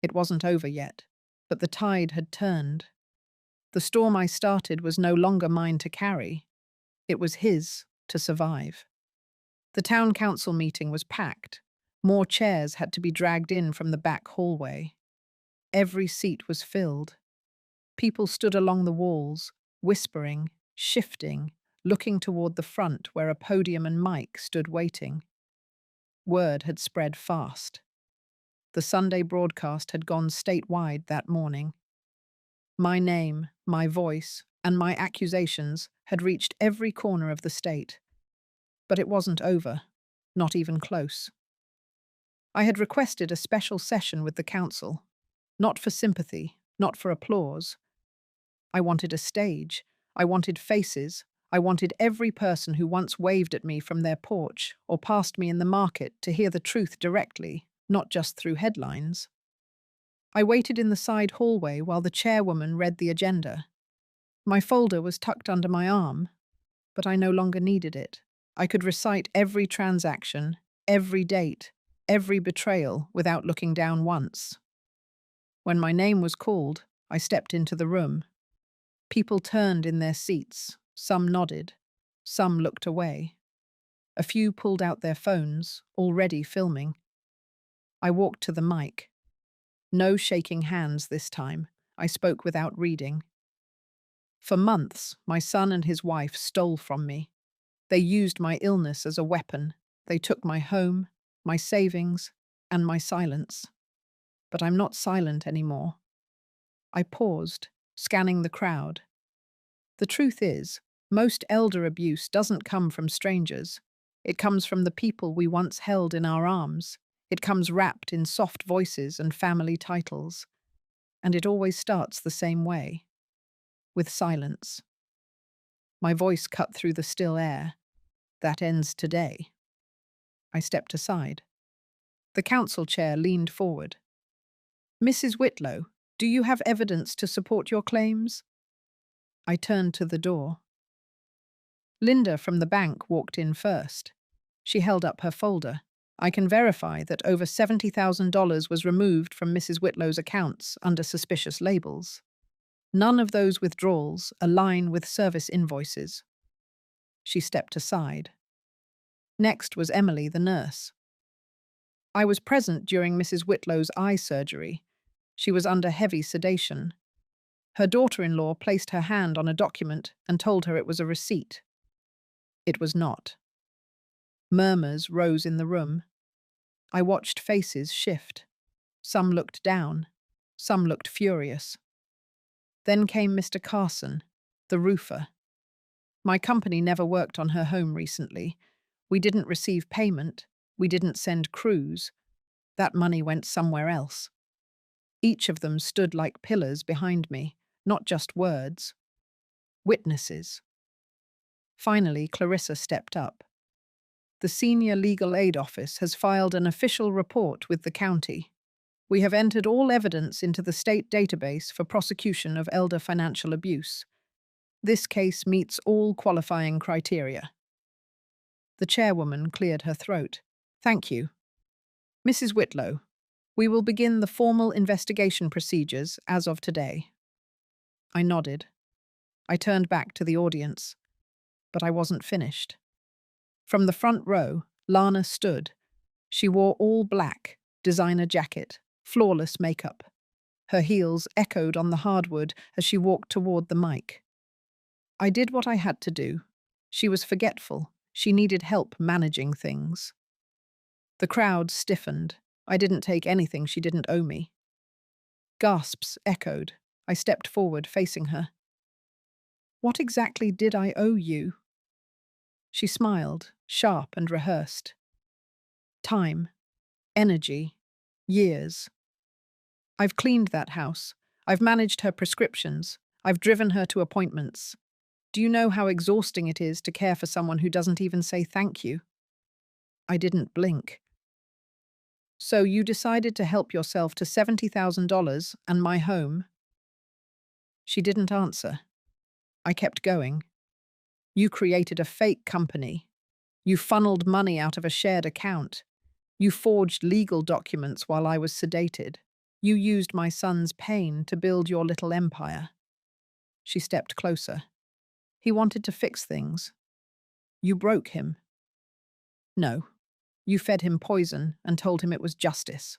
It wasn't over yet, but the tide had turned. The storm I started was no longer mine to carry. It was his to survive. The town council meeting was packed. More chairs had to be dragged in from the back hallway. Every seat was filled. People stood along the walls, whispering, shifting, looking toward the front where a podium and mic stood waiting. Word had spread fast. The Sunday broadcast had gone statewide that morning. My name, my voice, and my accusations had reached every corner of the state. But it wasn't over, not even close. I had requested a special session with the council, not for sympathy, not for applause. I wanted a stage. I wanted faces. I wanted every person who once waved at me from their porch or passed me in the market to hear the truth directly, not just through headlines. I waited in the side hallway while the chairwoman read the agenda. My folder was tucked under my arm, but I no longer needed it. I could recite every transaction, every date, every betrayal without looking down once. When my name was called, I stepped into the room. People turned in their seats, some nodded, some looked away. A few pulled out their phones, already filming. I walked to the mic. No shaking hands this time. I spoke without reading. For months, my son and his wife stole from me. They used my illness as a weapon. They took my home, my savings, and my silence. But I'm not silent anymore. I paused, scanning the crowd. The truth is, most elder abuse doesn't come from strangers. It comes from the people we once held in our arms. It comes wrapped in soft voices and family titles. And it always starts the same way, with silence. My voice cut through the still air. That ends today. I stepped aside. The council chair leaned forward. Mrs. Whitlow, do you have evidence to support your claims? I turned to the door. Linda from the bank walked in first. She held up her folder. I can verify that over $70,000 was removed from Mrs. Whitlow's accounts under suspicious labels. None of those withdrawals align with service invoices. She stepped aside. Next was Emily, the nurse. I was present during Mrs. Whitlow's eye surgery. She was under heavy sedation. Her daughter-in-law placed her hand on a document and told her it was a receipt. It was not. Murmurs rose in the room. I watched faces shift. Some looked down. Some looked furious. Then came Mr. Carson, the roofer. My company never worked on her home recently. We didn't receive payment. We didn't send crews. That money went somewhere else. Each of them stood like pillars behind me, not just words. Witnesses. Finally, Clarissa stepped up. The Senior Legal Aid Office has filed an official report with the county. We have entered all evidence into the state database for prosecution of elder financial abuse. This case meets all qualifying criteria. The chairwoman cleared her throat. Thank you. Mrs. Whitlow, we will begin the formal investigation procedures as of today. I nodded. I turned back to the audience, but I wasn't finished. From the front row, Lana stood. She wore all black, designer jacket, flawless makeup. Her heels echoed on the hardwood as she walked toward the mic. I did what I had to do. She was forgetful. She needed help managing things. The crowd stiffened. I didn't take anything she didn't owe me. Gasps echoed. I stepped forward, facing her. What exactly did I owe you? She smiled, sharp and rehearsed. Time, energy, years. I've cleaned that house. I've managed her prescriptions. I've driven her to appointments. Do you know how exhausting it is to care for someone who doesn't even say thank you? I didn't blink. So you decided to help yourself to $70,000 and my home? She didn't answer. I kept going. You created a fake company. You funneled money out of a shared account. You forged legal documents while I was sedated. You used my son's pain to build your little empire. She stepped closer. He wanted to fix things. You broke him. No. You fed him poison and told him it was justice.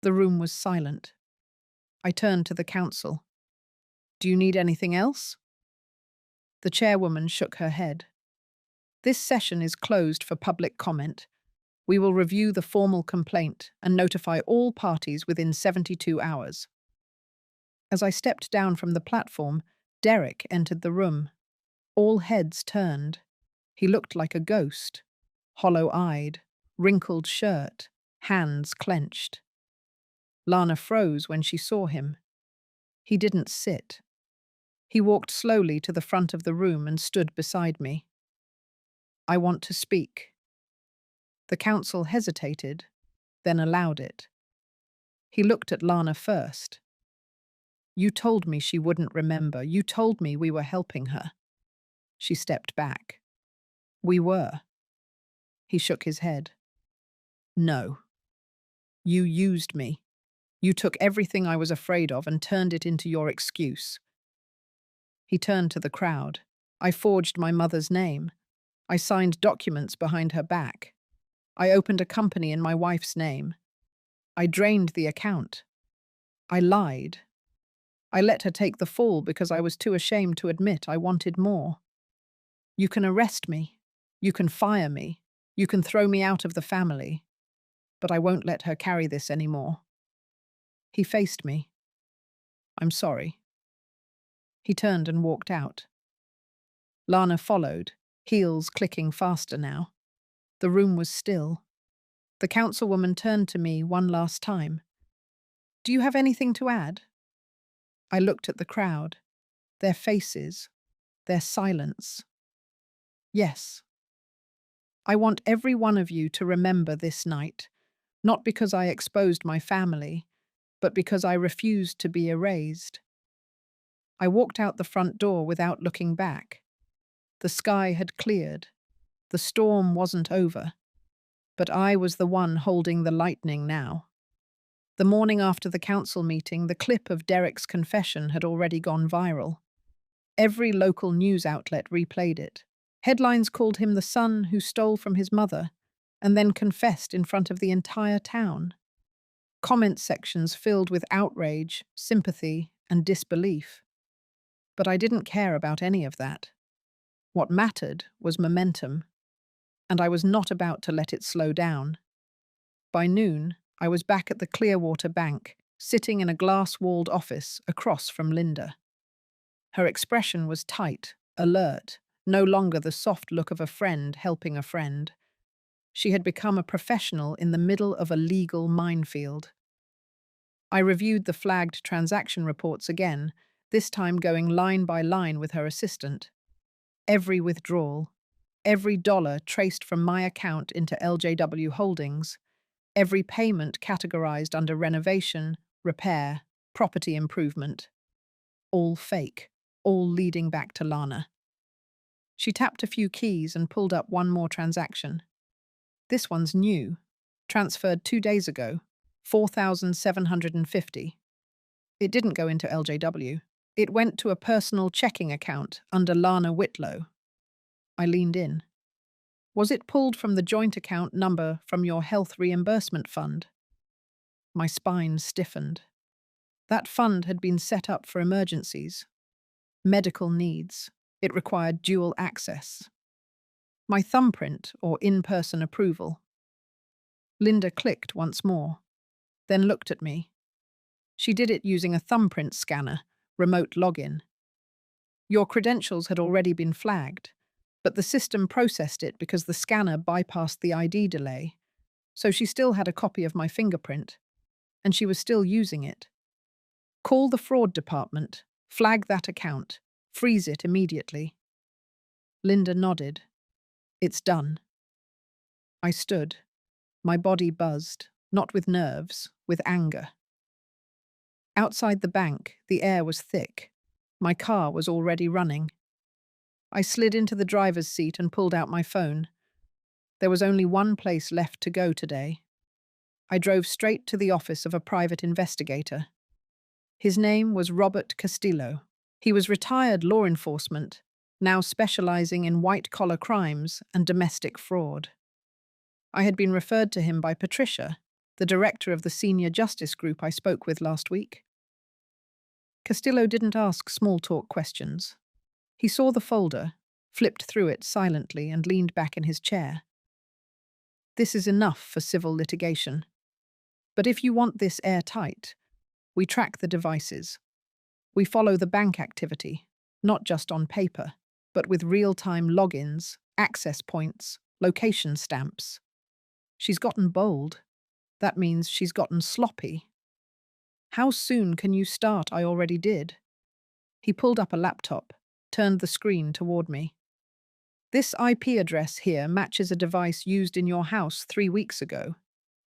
The room was silent. I turned to the counsel. Do you need anything else? The chairwoman shook her head. This session is closed for public comment. We will review the formal complaint and notify all parties within 72 hours. As I stepped down from the platform, Derek entered the room. All heads turned. He looked like a ghost, hollow-eyed, wrinkled shirt, hands clenched. Lana froze when she saw him. He didn't sit. He walked slowly to the front of the room and stood beside me. I want to speak. The counsel hesitated, then allowed it. He looked at Lana first. You told me she wouldn't remember. You told me we were helping her. She stepped back. We were. He shook his head. No. You used me. You took everything I was afraid of and turned it into your excuse. He turned to the crowd. I forged my mother's name. I signed documents behind her back. I opened a company in my wife's name. I drained the account. I lied. I let her take the fall because I was too ashamed to admit I wanted more. You can arrest me. You can fire me. You can throw me out of the family. But I won't let her carry this anymore. He faced me. I'm sorry. He turned and walked out. Lana followed, heels clicking faster now. The room was still. The councilwoman turned to me one last time. Do you have anything to add? I looked at the crowd, their faces, their silence. Yes. I want every one of you to remember this night, not because I exposed my family, but because I refused to be erased. I walked out the front door without looking back. The sky had cleared. The storm wasn't over. But I was the one holding the lightning now. The morning after the council meeting, the clip of Derek's confession had already gone viral. Every local news outlet replayed it. Headlines called him the son who stole from his mother and then confessed in front of the entire town. Comment sections filled with outrage, sympathy, and disbelief. But I didn't care about any of that. What mattered was momentum, and I was not about to let it slow down. By noon, I was back at the Clearwater Bank, sitting in a glass-walled office across from Linda. Her expression was tight, alert, no longer the soft look of a friend helping a friend. She had become a professional in the middle of a legal minefield. I reviewed the flagged transaction reports again, this time going line by line with her assistant. Every withdrawal, every dollar traced from my account into LJW Holdings, every payment categorized under renovation, repair, property improvement. All fake, all leading back to Lana. She tapped a few keys and pulled up one more transaction. This one's new, transferred 2 days ago, $4,750. It didn't go into LJW. It went to a personal checking account under Lana Whitlow. I leaned in. Was it pulled from the joint account number from your health reimbursement fund? My spine stiffened. That fund had been set up for emergencies, medical needs. It required dual access. My thumbprint or in-person approval. Linda clicked once more, then looked at me. She did it using a thumbprint scanner, remote login. Your credentials had already been flagged, but the system processed it because the scanner bypassed the ID delay, so she still had a copy of my fingerprint, and she was still using it. Call the fraud department, flag that account, freeze it immediately. Linda nodded. It's done. I stood. My body buzzed, not with nerves, with anger. Outside the bank, the air was thick. My car was already running. I slid into the driver's seat and pulled out my phone. There was only one place left to go today. I drove straight to the office of a private investigator. His name was Robert Castillo. He was retired law enforcement, now specializing in white-collar crimes and domestic fraud. I had been referred to him by Patricia, the director of the senior justice group I spoke with last week. Castillo didn't ask small-talk questions. He saw the folder, flipped through it silently, and leaned back in his chair. This is enough for civil litigation. But if you want this airtight, we track the devices. We follow the bank activity, not just on paper, but with real-time logins, access points, location stamps. She's gotten bold. That means she's gotten sloppy. How soon can you start? I already did. He pulled up a laptop, turned the screen toward me. This IP address here matches a device used in your house 3 weeks ago.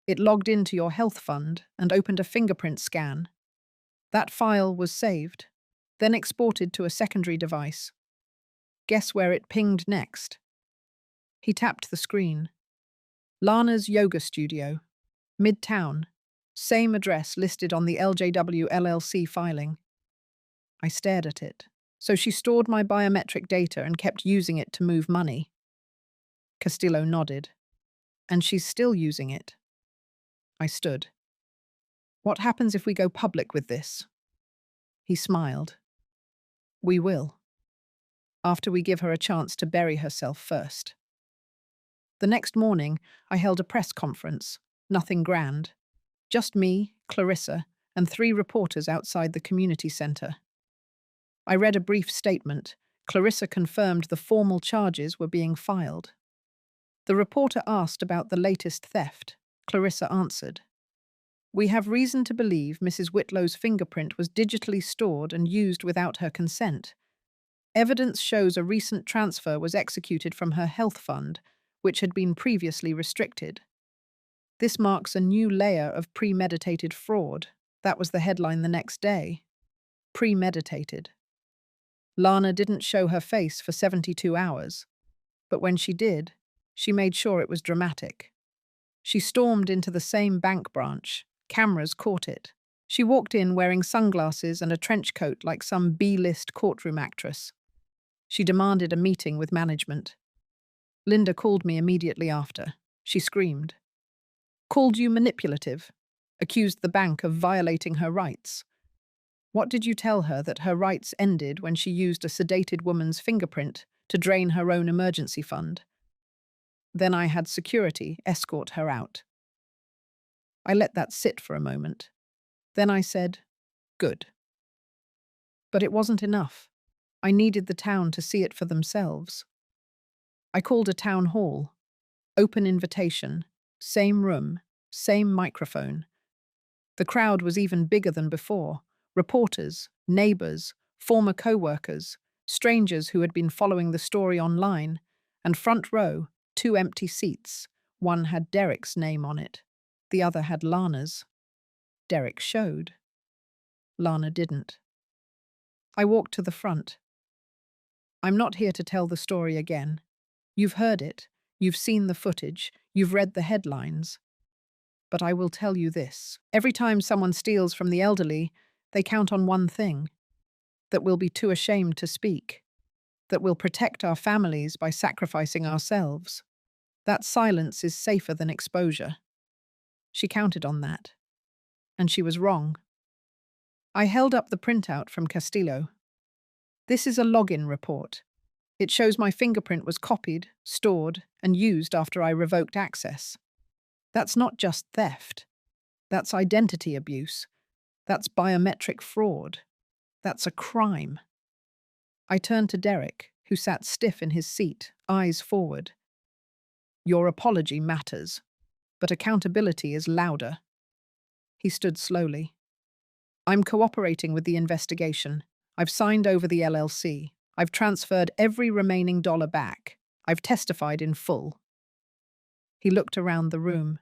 It logged into your health fund and opened a fingerprint scan. That file was saved, then exported to a secondary device. Guess where it pinged next? He tapped the screen. Lana's yoga studio, Midtown, same address listed on the LJW LLC filing. I stared at it. So she stored my biometric data and kept using it to move money. Castillo nodded. And she's still using it. I stood. What happens if we go public with this? He smiled. We will. After we give her a chance to bury herself first. The next morning, I held a press conference. Nothing grand. Just me, Clarissa, and 3 reporters outside the community center. I read a brief statement. Clarissa confirmed the formal charges were being filed. The reporter asked about the latest theft. Clarissa answered. We have reason to believe Mrs. Whitlow's fingerprint was digitally stored and used without her consent. Evidence shows a recent transfer was executed from her health fund, which had been previously restricted. This marks a new layer of premeditated fraud. That was the headline the next day. Premeditated. Lana didn't show her face for 72 hours, but when she did, she made sure it was dramatic. She stormed into the same bank branch. Cameras caught it. She walked in wearing sunglasses and a trench coat like some B-list courtroom actress. She demanded a meeting with management. Linda called me immediately after. She screamed. Called you manipulative. Accused the bank of violating her rights. What did you tell her that her rights ended when she used a sedated woman's fingerprint to drain her own emergency fund? Then I had security escort her out. I let that sit for a moment. Then I said, good. But it wasn't enough. I needed the town to see it for themselves. I called a town hall. Open invitation. Same room. Same microphone. The crowd was even bigger than before. Reporters, neighbors, former co-workers, strangers who had been following the story online, and front row, 2 empty seats. One had Derek's name on it. The other had Lana's. Derek showed. Lana didn't. I walked to the front. I'm not here to tell the story again. You've heard it. You've seen the footage. You've read the headlines. But I will tell you this. Every time someone steals from the elderly, they count on one thing. That we'll be too ashamed to speak. That we'll protect our families by sacrificing ourselves. That silence is safer than exposure. She counted on that. And she was wrong. I held up the printout from Castillo. This is a login report. It shows my fingerprint was copied, stored, and used after I revoked access. That's not just theft. That's identity abuse. That's biometric fraud. That's a crime. I turned to Derek, who sat stiff in his seat, eyes forward. Your apology matters, but accountability is louder. He stood slowly. I'm cooperating with the investigation. I've signed over the LLC. I've transferred every remaining dollar back. I've testified in full. He looked around the room.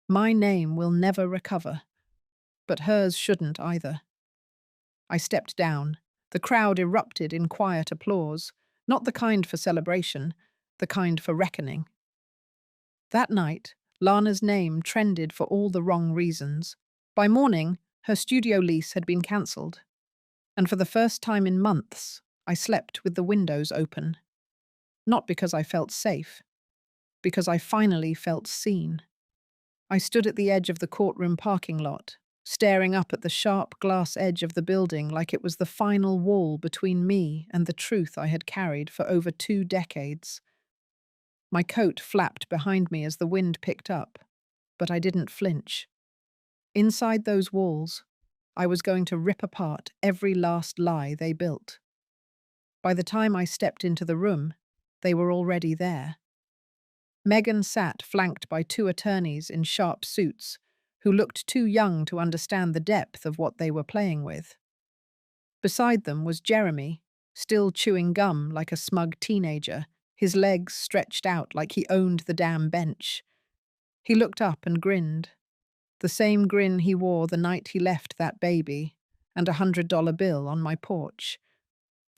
My name will never recover, but hers shouldn't either. I stepped down. The crowd erupted in quiet applause, not the kind for celebration, the kind for reckoning. That night, Lana's name trended for all the wrong reasons. By morning, her studio lease had been cancelled, and for the first time in months, I slept with the windows open. Not because I felt safe, because I finally felt seen. I stood at the edge of the courtroom parking lot, staring up at the sharp glass edge of the building like it was the final wall between me and the truth I had carried for over 2 decades. My coat flapped behind me as the wind picked up, but I didn't flinch. Inside those walls, I was going to rip apart every last lie they built. By the time I stepped into the room, they were already there. Megan sat flanked by 2 attorneys in sharp suits, who looked too young to understand the depth of what they were playing with. Beside them was Jeremy, still chewing gum like a smug teenager, his legs stretched out like he owned the damn bench. He looked up and grinned, the same grin he wore the night he left that baby and $100 bill on my porch.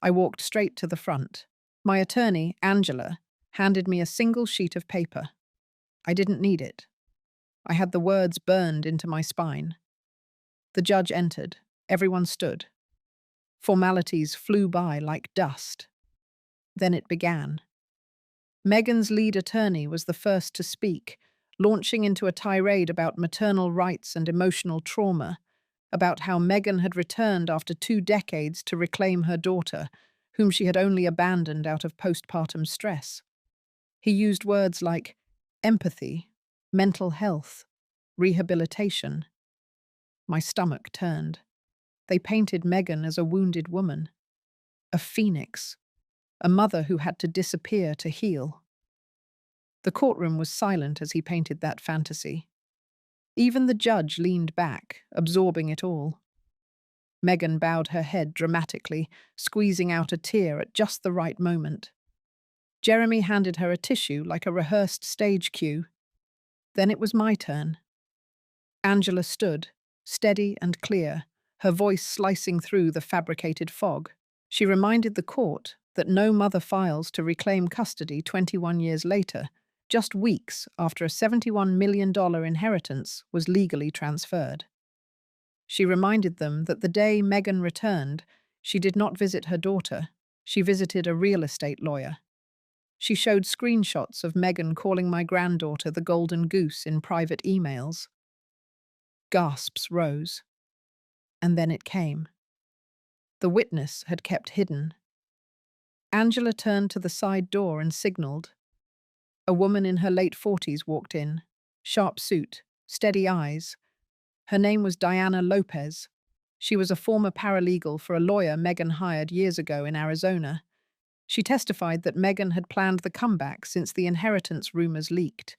I walked straight to the front. My attorney, Angela, handed me a single sheet of paper. I didn't need it. I had the words burned into my spine. The judge entered. Everyone stood. Formalities flew by like dust. Then it began. Megan's lead attorney was the first to speak, launching into a tirade about maternal rights and emotional trauma, about how Megan had returned after 2 decades to reclaim her daughter, whom she had only abandoned out of postpartum stress. He used words like empathy, mental health, rehabilitation. My stomach turned. They painted Megan as a wounded woman, a phoenix, a mother who had to disappear to heal. The courtroom was silent as he painted that fantasy. Even the judge leaned back, absorbing it all. Megan bowed her head dramatically, squeezing out a tear at just the right moment. Jeremy handed her a tissue like a rehearsed stage cue. Then it was my turn. Angela stood, steady and clear, her voice slicing through the fabricated fog. She reminded the court that no mother files to reclaim custody 21 years later, just weeks after a $71 million inheritance was legally transferred. She reminded them that the day Megan returned, she did not visit her daughter, she visited a real estate lawyer. She showed screenshots of Megan calling my granddaughter the golden goose in private emails. Gasps rose. And then it came. The witness had kept hidden. Angela turned to the side door and signaled. A woman in her late 40s walked in, sharp suit, steady eyes. Her name was Diana Lopez. She was a former paralegal for a lawyer Megan hired years ago in Arizona. She testified that Megan had planned the comeback since the inheritance rumors leaked.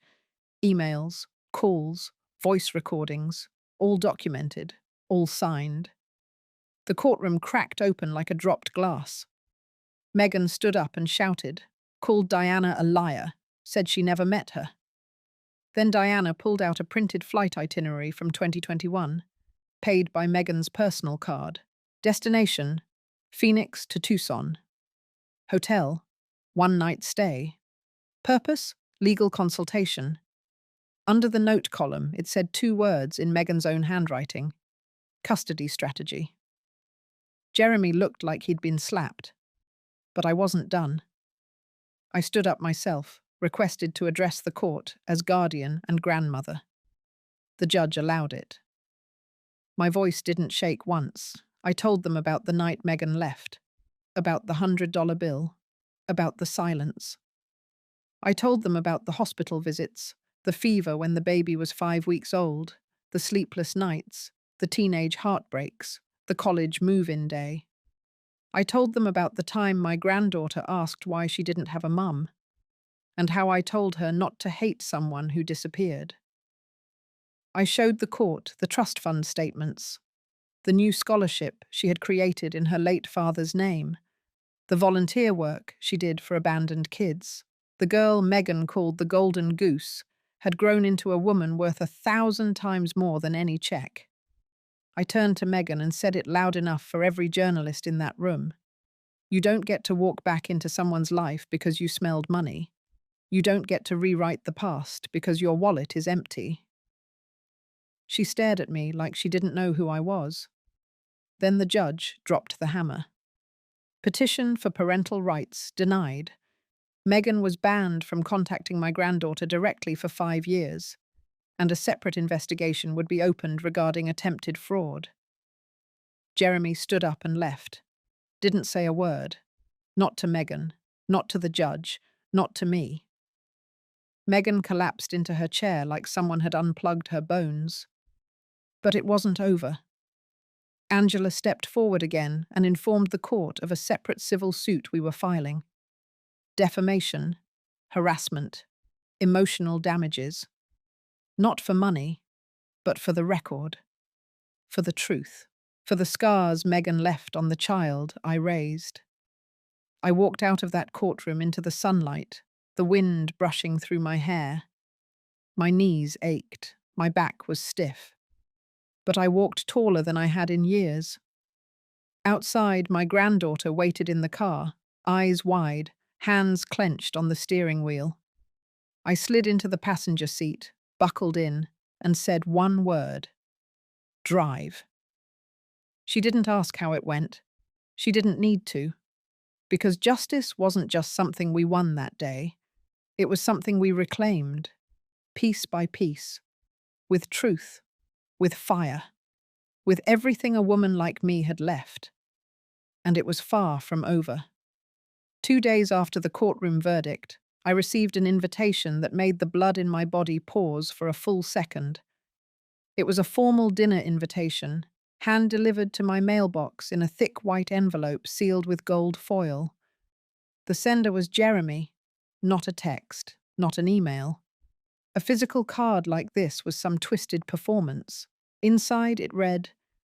Emails, calls, voice recordings, all documented, all signed. The courtroom cracked open like a dropped glass. Megan stood up and shouted, called Diana a liar, said she never met her. Then Diana pulled out a printed flight itinerary from 2021, paid by Megan's personal card. Destination, Phoenix to Tucson. Hotel, 1-night stay. Purpose, legal consultation. Under the note column, it said 2 words in Megan's own handwriting. Custody strategy. Jeremy looked like he'd been slapped. But I wasn't done. I stood up myself, requested to address the court as guardian and grandmother. The judge allowed it. My voice didn't shake once. I told them about the night Megan left, about the $100 bill, about the silence. I told them about the hospital visits, the fever when the baby was 5 weeks old, the sleepless nights, the teenage heartbreaks, the college move-in day. I told them about the time my granddaughter asked why she didn't have a mum, and how I told her not to hate someone who disappeared. I showed the court the trust fund statements, the new scholarship she had created in her late father's name, the volunteer work she did for abandoned kids. The girl Megan called the Golden Goose had grown into a woman worth 1,000 times more than any check. I turned to Megan and said it loud enough for every journalist in that room. You don't get to walk back into someone's life because you smelled money. You don't get to rewrite the past because your wallet is empty. She stared at me like she didn't know who I was. Then the judge dropped the hammer. Petition for parental rights denied. Megan was banned from contacting my granddaughter directly for 5 years, and a separate investigation would be opened regarding attempted fraud. Jeremy stood up and left. Didn't say a word. Not to Megan, not to the judge, not to me. Megan collapsed into her chair like someone had unplugged her bones. But it wasn't over. Angela stepped forward again and informed the court of a separate civil suit we were filing. Defamation, harassment, emotional damages. Not for money, but for the record, for the truth, for the scars Megan left on the child I raised. I walked out of that courtroom into the sunlight, the wind brushing through my hair. My knees ached, my back was stiff. But I walked taller than I had in years. Outside, my granddaughter waited in the car, eyes wide, hands clenched on the steering wheel. I slid into the passenger seat, buckled in, and said one word: drive. She didn't ask how it went. She didn't need to. Because justice wasn't just something we won that day. It was something we reclaimed, piece by piece, with truth, with fire, with everything a woman like me had left. And it was far from over. 2 days after the courtroom verdict, I received an invitation that made the blood in my body pause for a full second. It was a formal dinner invitation, hand-delivered to my mailbox in a thick white envelope sealed with gold foil. The sender was Jeremy, not a text, not an email. A physical card like this was some twisted performance. Inside it read,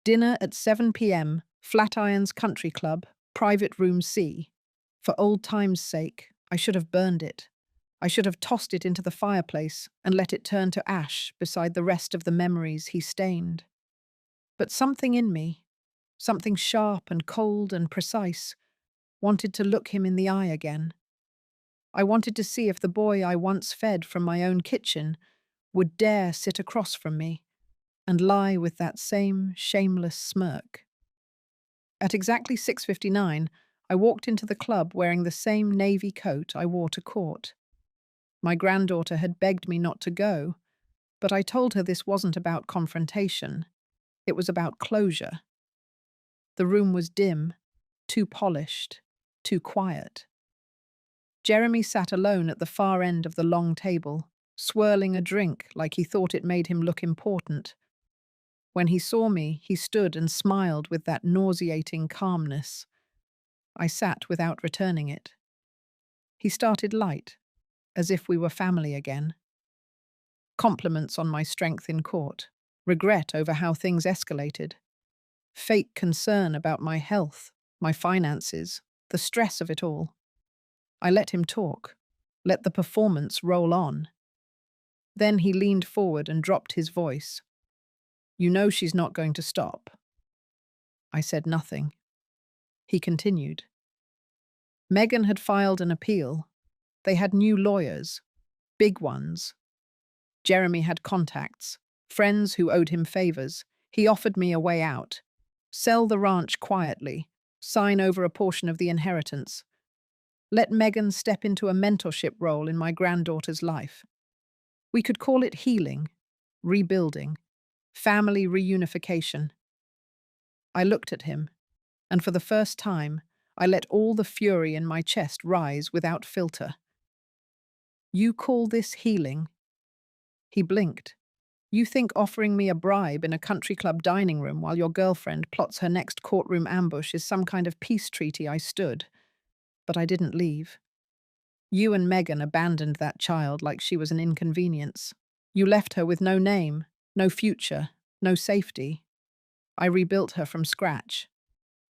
"Dinner at 7 p.m., Flatirons Country Club, Private Room C. For old time's sake, I should have burned it. I should have tossed it into the fireplace and let it turn to ash beside the rest of the memories he stained. But something in me, something sharp and cold and precise, wanted to look him in the eye again. I wanted to see if the boy I once fed from my own kitchen would dare sit across from me and lie with that same shameless smirk. At exactly 6:59, I walked into the club wearing the same navy coat I wore to court. My granddaughter had begged me not to go, but I told her this wasn't about confrontation. It was about closure. The room was dim, too polished, too quiet. Jeremy sat alone at the far end of the long table, swirling a drink like he thought it made him look important. When he saw me, he stood and smiled with that nauseating calmness. I sat without returning it. He started light, as if we were family again. Compliments on my strength in court, regret over how things escalated, fake concern about my health, my finances, the stress of it all. I let him talk, let the performance roll on. Then he leaned forward and dropped his voice. "You know she's not going to stop." I said nothing. He continued. Megan had filed an appeal. They had new lawyers, big ones. Jeremy had contacts, friends who owed him favors. He offered me a way out. Sell the ranch quietly, sign over a portion of the inheritance. Let Megan step into a mentorship role in my granddaughter's life. We could call it healing, rebuilding. Family reunification. I looked at him, and for the first time, I let all the fury in my chest rise without filter. You call this healing? He blinked. You think offering me a bribe in a country club dining room while your girlfriend plots her next courtroom ambush is some kind of peace treaty? I stood, but I didn't leave. You and Megan abandoned that child like she was an inconvenience. You left her with no name, no future, no safety. I rebuilt her from scratch.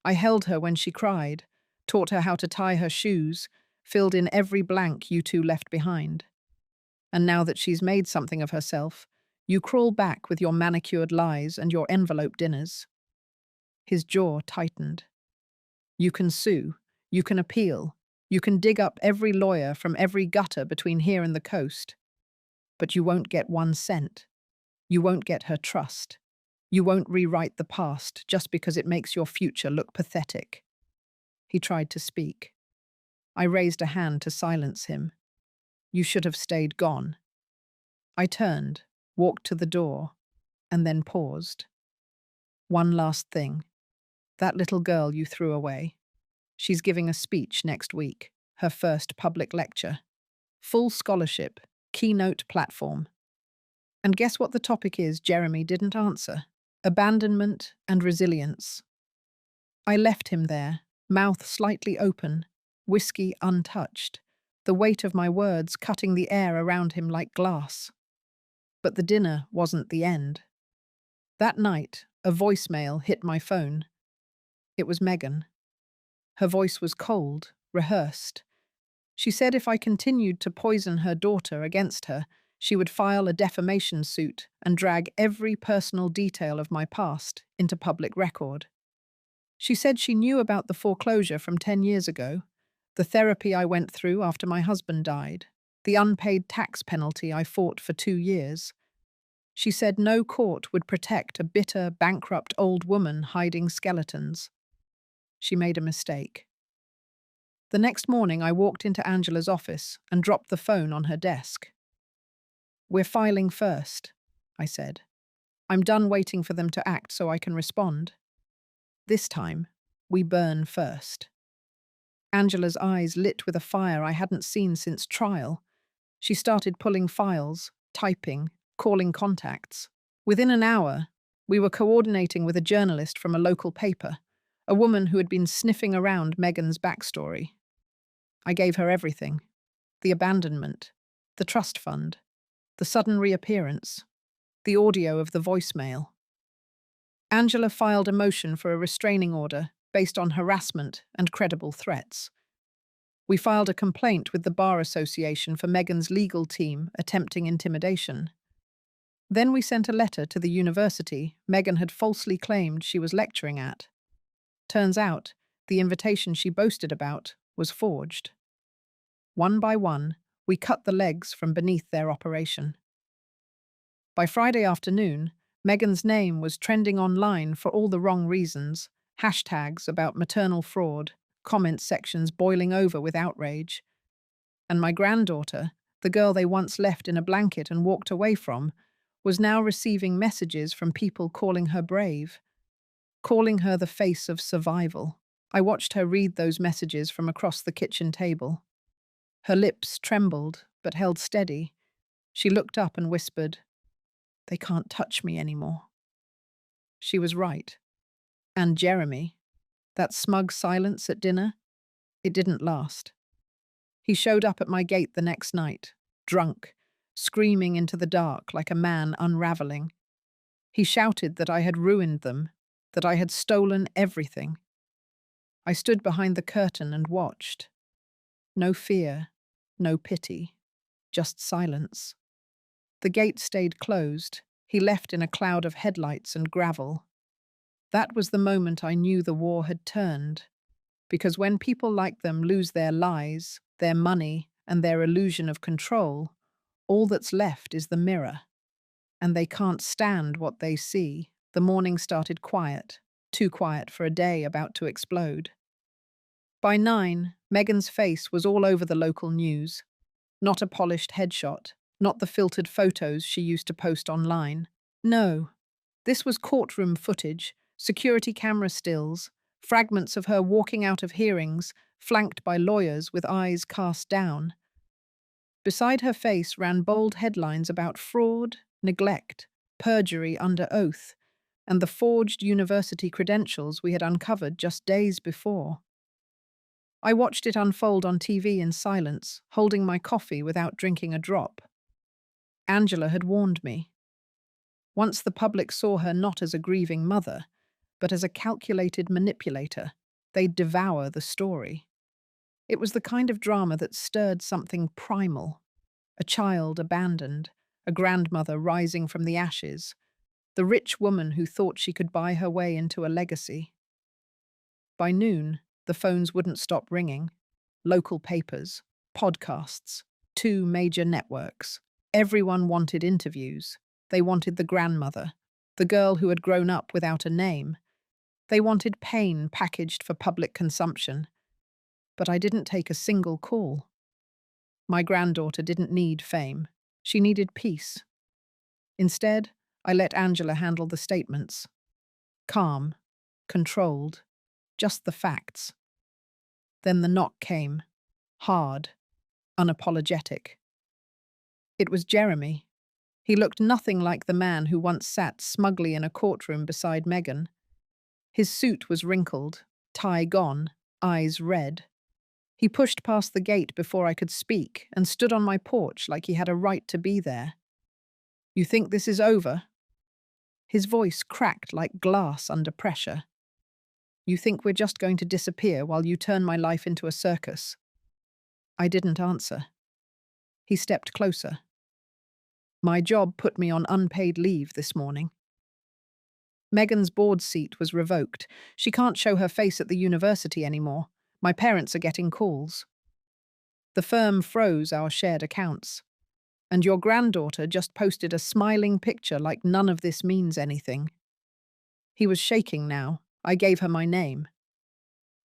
I held her when she cried, taught her how to tie her shoes, filled in every blank you two left behind. And now that she's made something of herself, you crawl back with your manicured lies and your envelope dinners. His jaw tightened. You can sue, you can appeal, you can dig up every lawyer from every gutter between here and the coast. But you won't get 1 cent. You won't get her trust. You won't rewrite the past just because it makes your future look pathetic. He tried to speak. I raised a hand to silence him. You should have stayed gone. I turned, walked to the door, and then paused. One last thing. That little girl you threw away. She's giving a speech next week, her first public lecture. Full scholarship, keynote platform. And guess what the topic is Jeremy didn't answer? Abandonment and resilience. I left him there, mouth slightly open, whiskey untouched, the weight of my words cutting the air around him like glass. But the dinner wasn't the end. That night, a voicemail hit my phone. It was Megan. Her voice was cold, rehearsed. She said if I continued to poison her daughter against her, she would file a defamation suit and drag every personal detail of my past into public record. She said she knew about the foreclosure from 10 years ago, the therapy I went through after my husband died, the unpaid tax penalty I fought for 2 years. She said no court would protect a bitter, bankrupt old woman hiding skeletons. She made a mistake. The next morning, I walked into Angela's office and dropped the phone on her desk. "We're filing first," I said. "I'm done waiting for them to act so I can respond. This time, we burn first." Angela's eyes lit with a fire I hadn't seen since trial. She started pulling files, typing, calling contacts. Within an hour, we were coordinating with a journalist from a local paper, a woman who had been sniffing around Megan's backstory. I gave her everything: the abandonment, the trust fund, the sudden reappearance, the audio of the voicemail. Angela filed a motion for a restraining order based on harassment and credible threats. We filed a complaint with the Bar Association for Megan's legal team attempting intimidation. Then we sent a letter to the university Megan had falsely claimed she was lecturing at. Turns out, the invitation she boasted about was forged. One by one, we cut the legs from beneath their operation. By Friday afternoon, Megan's name was trending online for all the wrong reasons: hashtags about maternal fraud, comment sections boiling over with outrage. And my granddaughter, the girl they once left in a blanket and walked away from, was now receiving messages from people calling her brave, calling her the face of survival. I watched her read those messages from across the kitchen table. Her lips trembled, but held steady. She looked up and whispered, "They can't touch me anymore." She was right. And Jeremy, that smug silence at dinner, it didn't last. He showed up at my gate the next night, drunk, screaming into the dark like a man unraveling. He shouted that I had ruined them, that I had stolen everything. I stood behind the curtain and watched. No fear, no pity, just silence. The gate stayed closed. He left in a cloud of headlights and gravel. That was the moment I knew the war had turned. Because when people like them lose their lies, their money, and their illusion of control, all that's left is the mirror. And they can't stand what they see. The morning started quiet, too quiet for a day about to explode. By 9, Megan's face was all over the local news. Not a polished headshot, not the filtered photos she used to post online. No, This was courtroom footage, security camera stills, fragments of her walking out of hearings, flanked by lawyers with eyes cast down. Beside her face ran bold headlines about fraud, neglect, perjury under oath, and the forged university credentials we had uncovered just days before. I watched it unfold on TV in silence, holding my coffee without drinking a drop. Angela had warned me. Once the public saw her not as a grieving mother, but as a calculated manipulator, they'd devour the story. It was the kind of drama that stirred something primal. A child abandoned, a grandmother rising from the ashes, the rich woman who thought she could buy her way into a legacy. By noon, the phones wouldn't stop ringing. Local papers, podcasts, 2 major networks. Everyone wanted interviews. They wanted the grandmother, the girl who had grown up without a name. They wanted pain packaged for public consumption. But I didn't take a single call. My granddaughter didn't need fame. She needed peace. Instead, I let Angela handle the statements. Calm, controlled, just the facts. Then the knock came. Hard, unapologetic. It was Jeremy. He looked nothing like the man who once sat smugly in a courtroom beside Megan. His suit was wrinkled, tie gone, eyes red. He pushed past the gate before I could speak and stood on my porch like he had a right to be there. "You think this is over?" His voice cracked like glass under pressure. "You think we're just going to disappear while you turn my life into a circus?" I didn't answer. He stepped closer. "My job put me on unpaid leave this morning. Megan's board seat was revoked. She can't show her face at the university anymore. My parents are getting calls. The firm froze our shared accounts. And your granddaughter just posted a smiling picture like none of this means anything." He was shaking now. I gave her my name.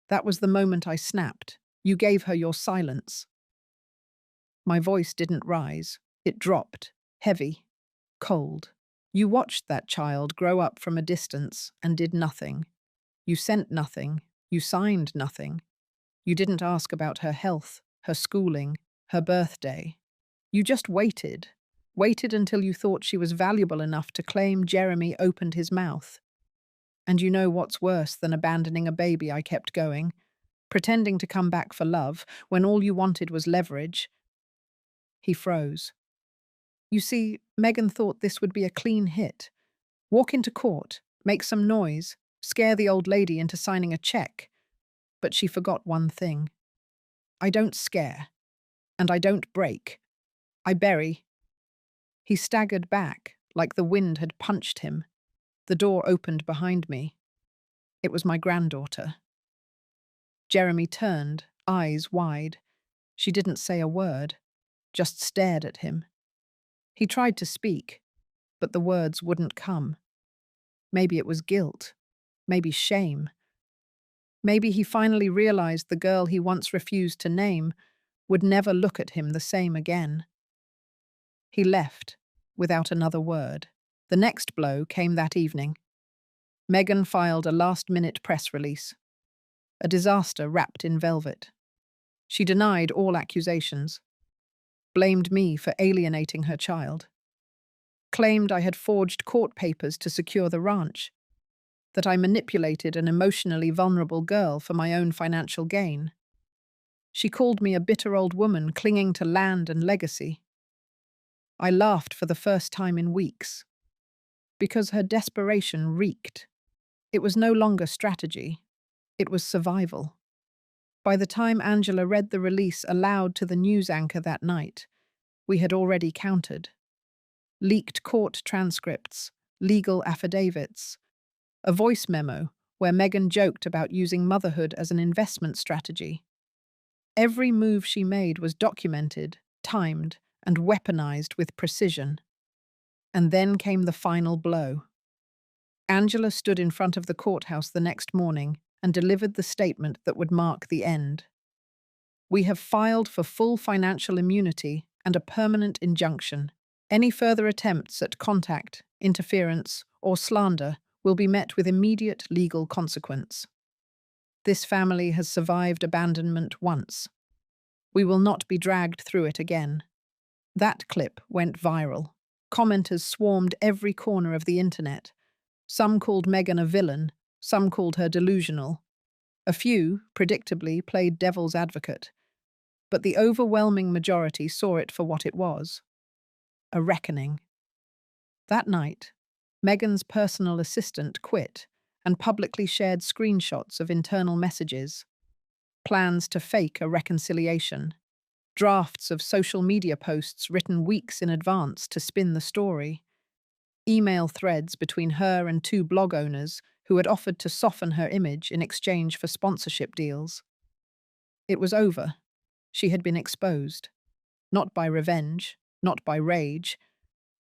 That was the moment I snapped. "You gave her your silence." My voice didn't rise. It dropped, heavy, cold. "You watched that child grow up from a distance and did nothing. You sent nothing. You signed nothing. You didn't ask about her health, her schooling, her birthday. You just waited until you thought she was valuable enough to claim Jeremy opened his mouth. And you know what's worse than abandoning a baby?" I kept going, pretending to come back for love when all you wanted was leverage. He froze. "You see, Megan thought this would be a clean hit. Walk into court, make some noise, scare the old lady into signing a check. But she forgot one thing. I don't scare. And I don't break. I bury." He staggered back, like the wind had punched him. The door opened behind me. It was my granddaughter. Jeremy turned, eyes wide. She didn't say a word, just stared at him. He tried to speak, but the words wouldn't come. Maybe it was guilt. Maybe shame. Maybe he finally realized the girl he once refused to name would never look at him the same again. He left, without another word. The next blow came that evening. Megan filed a last-minute press release. A disaster wrapped in velvet. She denied all accusations. Blamed me for alienating her child. Claimed I had forged court papers to secure the ranch. That I manipulated an emotionally vulnerable girl for my own financial gain. She called me a bitter old woman clinging to land and legacy. I laughed for the first time in weeks. Because her desperation reeked. It was no longer strategy. It was survival. By the time Angela read the release aloud to the news anchor that night, we had already counted. Leaked court transcripts, legal affidavits, a voice memo where Megan joked about using motherhood as an investment strategy. Every move she made was documented, timed, and weaponized with precision. And then came the final blow. Angela stood in front of the courthouse the next morning and delivered the statement that would mark the end. "We have filed for full financial immunity and a permanent injunction. Any further attempts at contact, interference, or slander will be met with immediate legal consequence. This family has survived abandonment once. We will not be dragged through it again. That clip went viral. Commenters swarmed every corner of the internet. Some called Meghan a villain, some called her delusional. A few, predictably, played devil's advocate. But the overwhelming majority saw it for what it was: a reckoning. That night, Meghan's personal assistant quit and publicly shared screenshots of internal messages, plans to fake a reconciliation, drafts of social media posts written weeks in advance to spin the story, email threads between her and two blog owners who had offered to soften her image in exchange for sponsorship deals. It was over. She had been exposed, not by revenge, not by rage,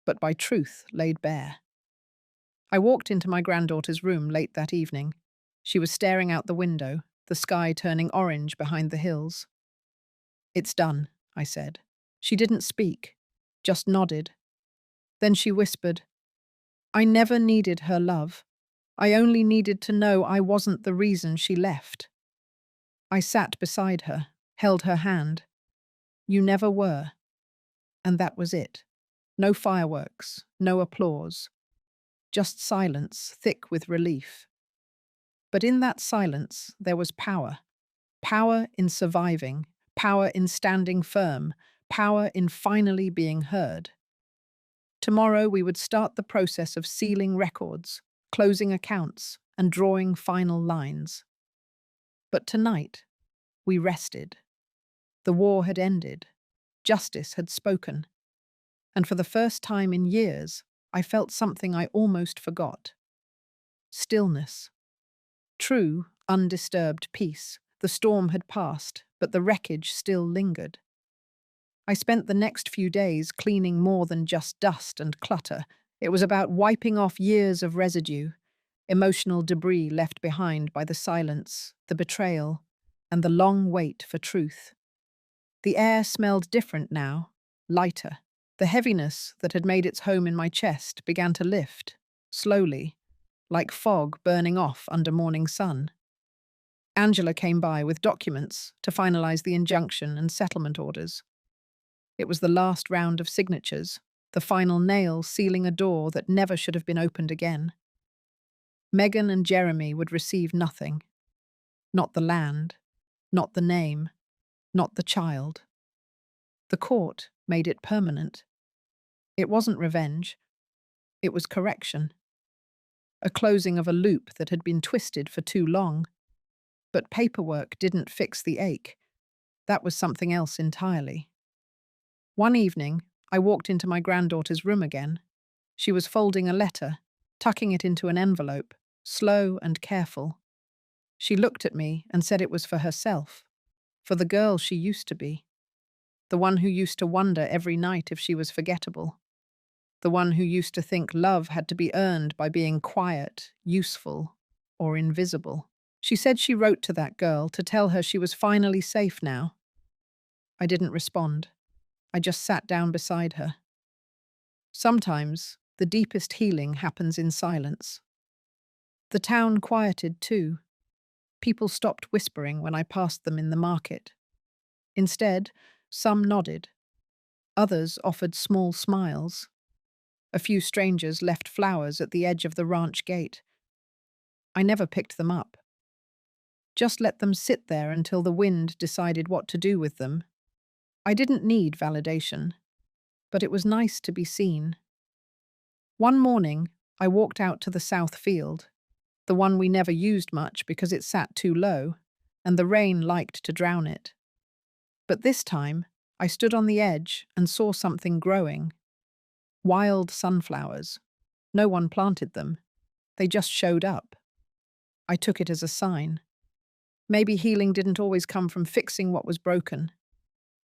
but by truth laid bare. I walked into my granddaughter's room late that evening. She was staring out the window, the sky turning orange behind the hills. "It's done," I said. She didn't speak, just nodded. Then she whispered, "I never needed her love. I only needed to know I wasn't the reason she left." I sat beside her, held her hand. "You never were." And that was it. No fireworks, no applause. Just silence, thick with relief. But in that silence, there was power. Power in surviving, power in standing firm, power in finally being heard. Tomorrow we would start the process of sealing records, closing accounts, and drawing final lines. But tonight, we rested. The war had ended. Justice had spoken. And for the first time in years, I felt something I almost forgot: stillness. True, undisturbed peace. The storm had passed, but the wreckage still lingered. I spent the next few days cleaning more than just dust and clutter. It was about wiping off years of residue, emotional debris left behind by the silence, the betrayal, and the long wait for truth. The air smelled different now, lighter. The heaviness that had made its home in my chest began to lift, slowly, like fog burning off under morning sun. Angela came by with documents to finalize the injunction and settlement orders. It was the last round of signatures, the final nail sealing a door that never should have been opened again. Meghan and Jeremy would receive nothing. Not the land, not the name, not the child. The court made it permanent. It wasn't revenge. It was correction. A closing of a loop that had been twisted for too long. But paperwork didn't fix the ache. That was something else entirely. One evening, I walked into my granddaughter's room again. She was folding a letter, tucking it into an envelope, slow and careful. She looked at me and said it was for herself, for the girl she used to be, the one who used to wonder every night if she was forgettable, the one who used to think love had to be earned by being quiet, useful, or invisible. She said she wrote to that girl to tell her she was finally safe now. I didn't respond. I just sat down beside her. Sometimes, the deepest healing happens in silence. The town quieted too. People stopped whispering when I passed them in the market. Instead, some nodded. Others offered small smiles. A few strangers left flowers at the edge of the ranch gate. I never picked them up. Just let them sit there until the wind decided what to do with them. I didn't need validation, but it was nice to be seen. One morning, I walked out to the south field, the one we never used much because it sat too low, and the rain liked to drown it. But this time, I stood on the edge and saw something growing. Wild sunflowers. No one planted them. They just showed up. I took it as a sign. Maybe healing didn't always come from fixing what was broken.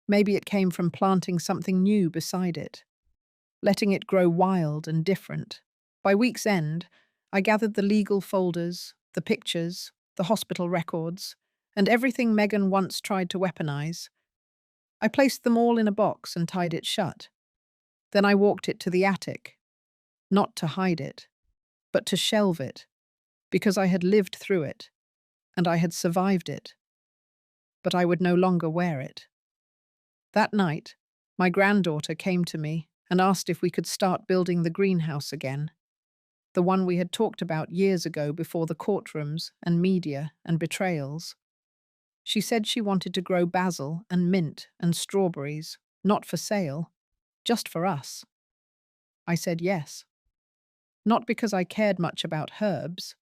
Maybe it came from planting something new beside it, letting it grow wild and different. By week's end, I gathered the legal folders, the pictures, the hospital records, and everything Meghan once tried to weaponize. I placed them all in a box and tied it shut. Then I walked it to the attic. Not to hide it, but to shelve it, because I had lived through it, and I had survived it, but I would no longer wear it. That night, my granddaughter came to me and asked if we could start building the greenhouse again, the one we had talked about years ago before the courtrooms and media and betrayals. She said she wanted to grow basil and mint and strawberries, not for sale, just for us. I said yes. Not because I cared much about herbs,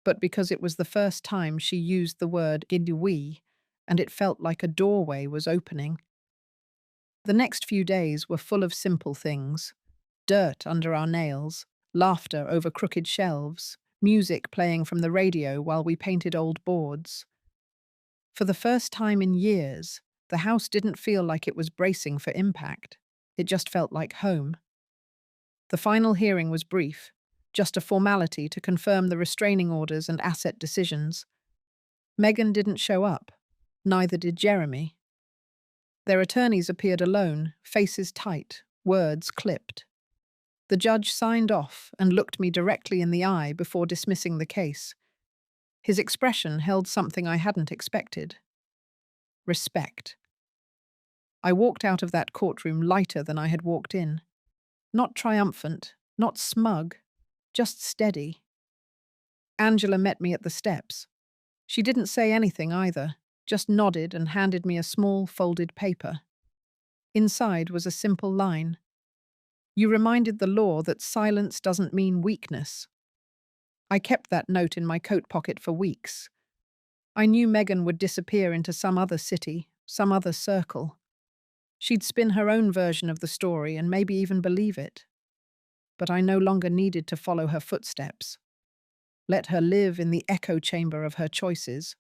but because it was the first time she used the word "we," and it felt like a doorway was opening. The next few days were full of simple things: dirt under our nails, laughter over crooked shelves, music playing from the radio while we painted old boards. For the first time in years, the house didn't feel like it was bracing for impact. It just felt like home. The final hearing was brief, just a formality to confirm the restraining orders and asset decisions. Megan didn't show up. Neither did Jeremy. Their attorneys appeared alone, faces tight, words clipped. The judge signed off and looked me directly in the eye before dismissing the case. His expression held something I hadn't expected: respect. I walked out of that courtroom lighter than I had walked in. Not triumphant, not smug, just steady. Angela met me at the steps. She didn't say anything either, just nodded and handed me a small folded paper. Inside was a simple line: "You reminded the law that silence doesn't mean weakness." I kept that note in my coat pocket for weeks. I knew Megan would disappear into some other city, some other circle. She'd spin her own version of the story and maybe even believe it. But I no longer needed to follow her footsteps. Let her live in the echo chamber of her choices.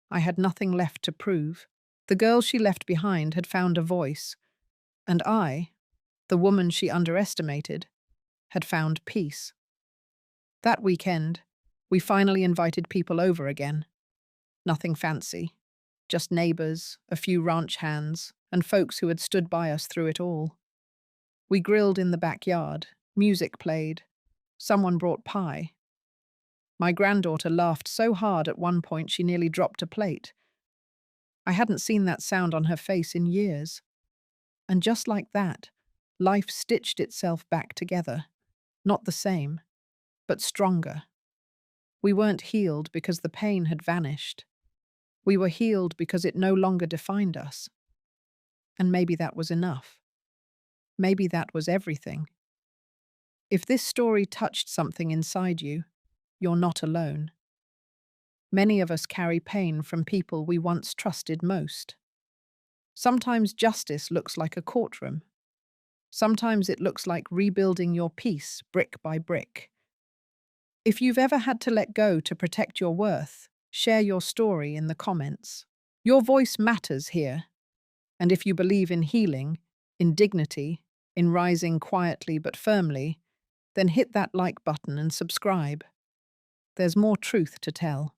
I had nothing left to prove. The girl she left behind had found a voice, and I, the woman she underestimated, had found peace. That weekend, we finally invited people over again. Nothing fancy, just neighbors, a few ranch hands, and folks who had stood by us through it all. We grilled in the backyard, music played, someone brought pie. My granddaughter laughed so hard at one point she nearly dropped a plate. I hadn't seen that sound on her face in years. And just like that, life stitched itself back together. Not the same, but stronger. We weren't healed because the pain had vanished. We were healed because it no longer defined us. And maybe that was enough. Maybe that was everything. If this story touched something inside you, you're not alone. Many of us carry pain from people we once trusted most. Sometimes justice looks like a courtroom. Sometimes it looks like rebuilding your peace brick by brick. If you've ever had to let go to protect your worth, share your story in the comments. Your voice matters here. And if you believe in healing, in dignity, in rising quietly but firmly, then hit that like button and subscribe. There's more truth to tell.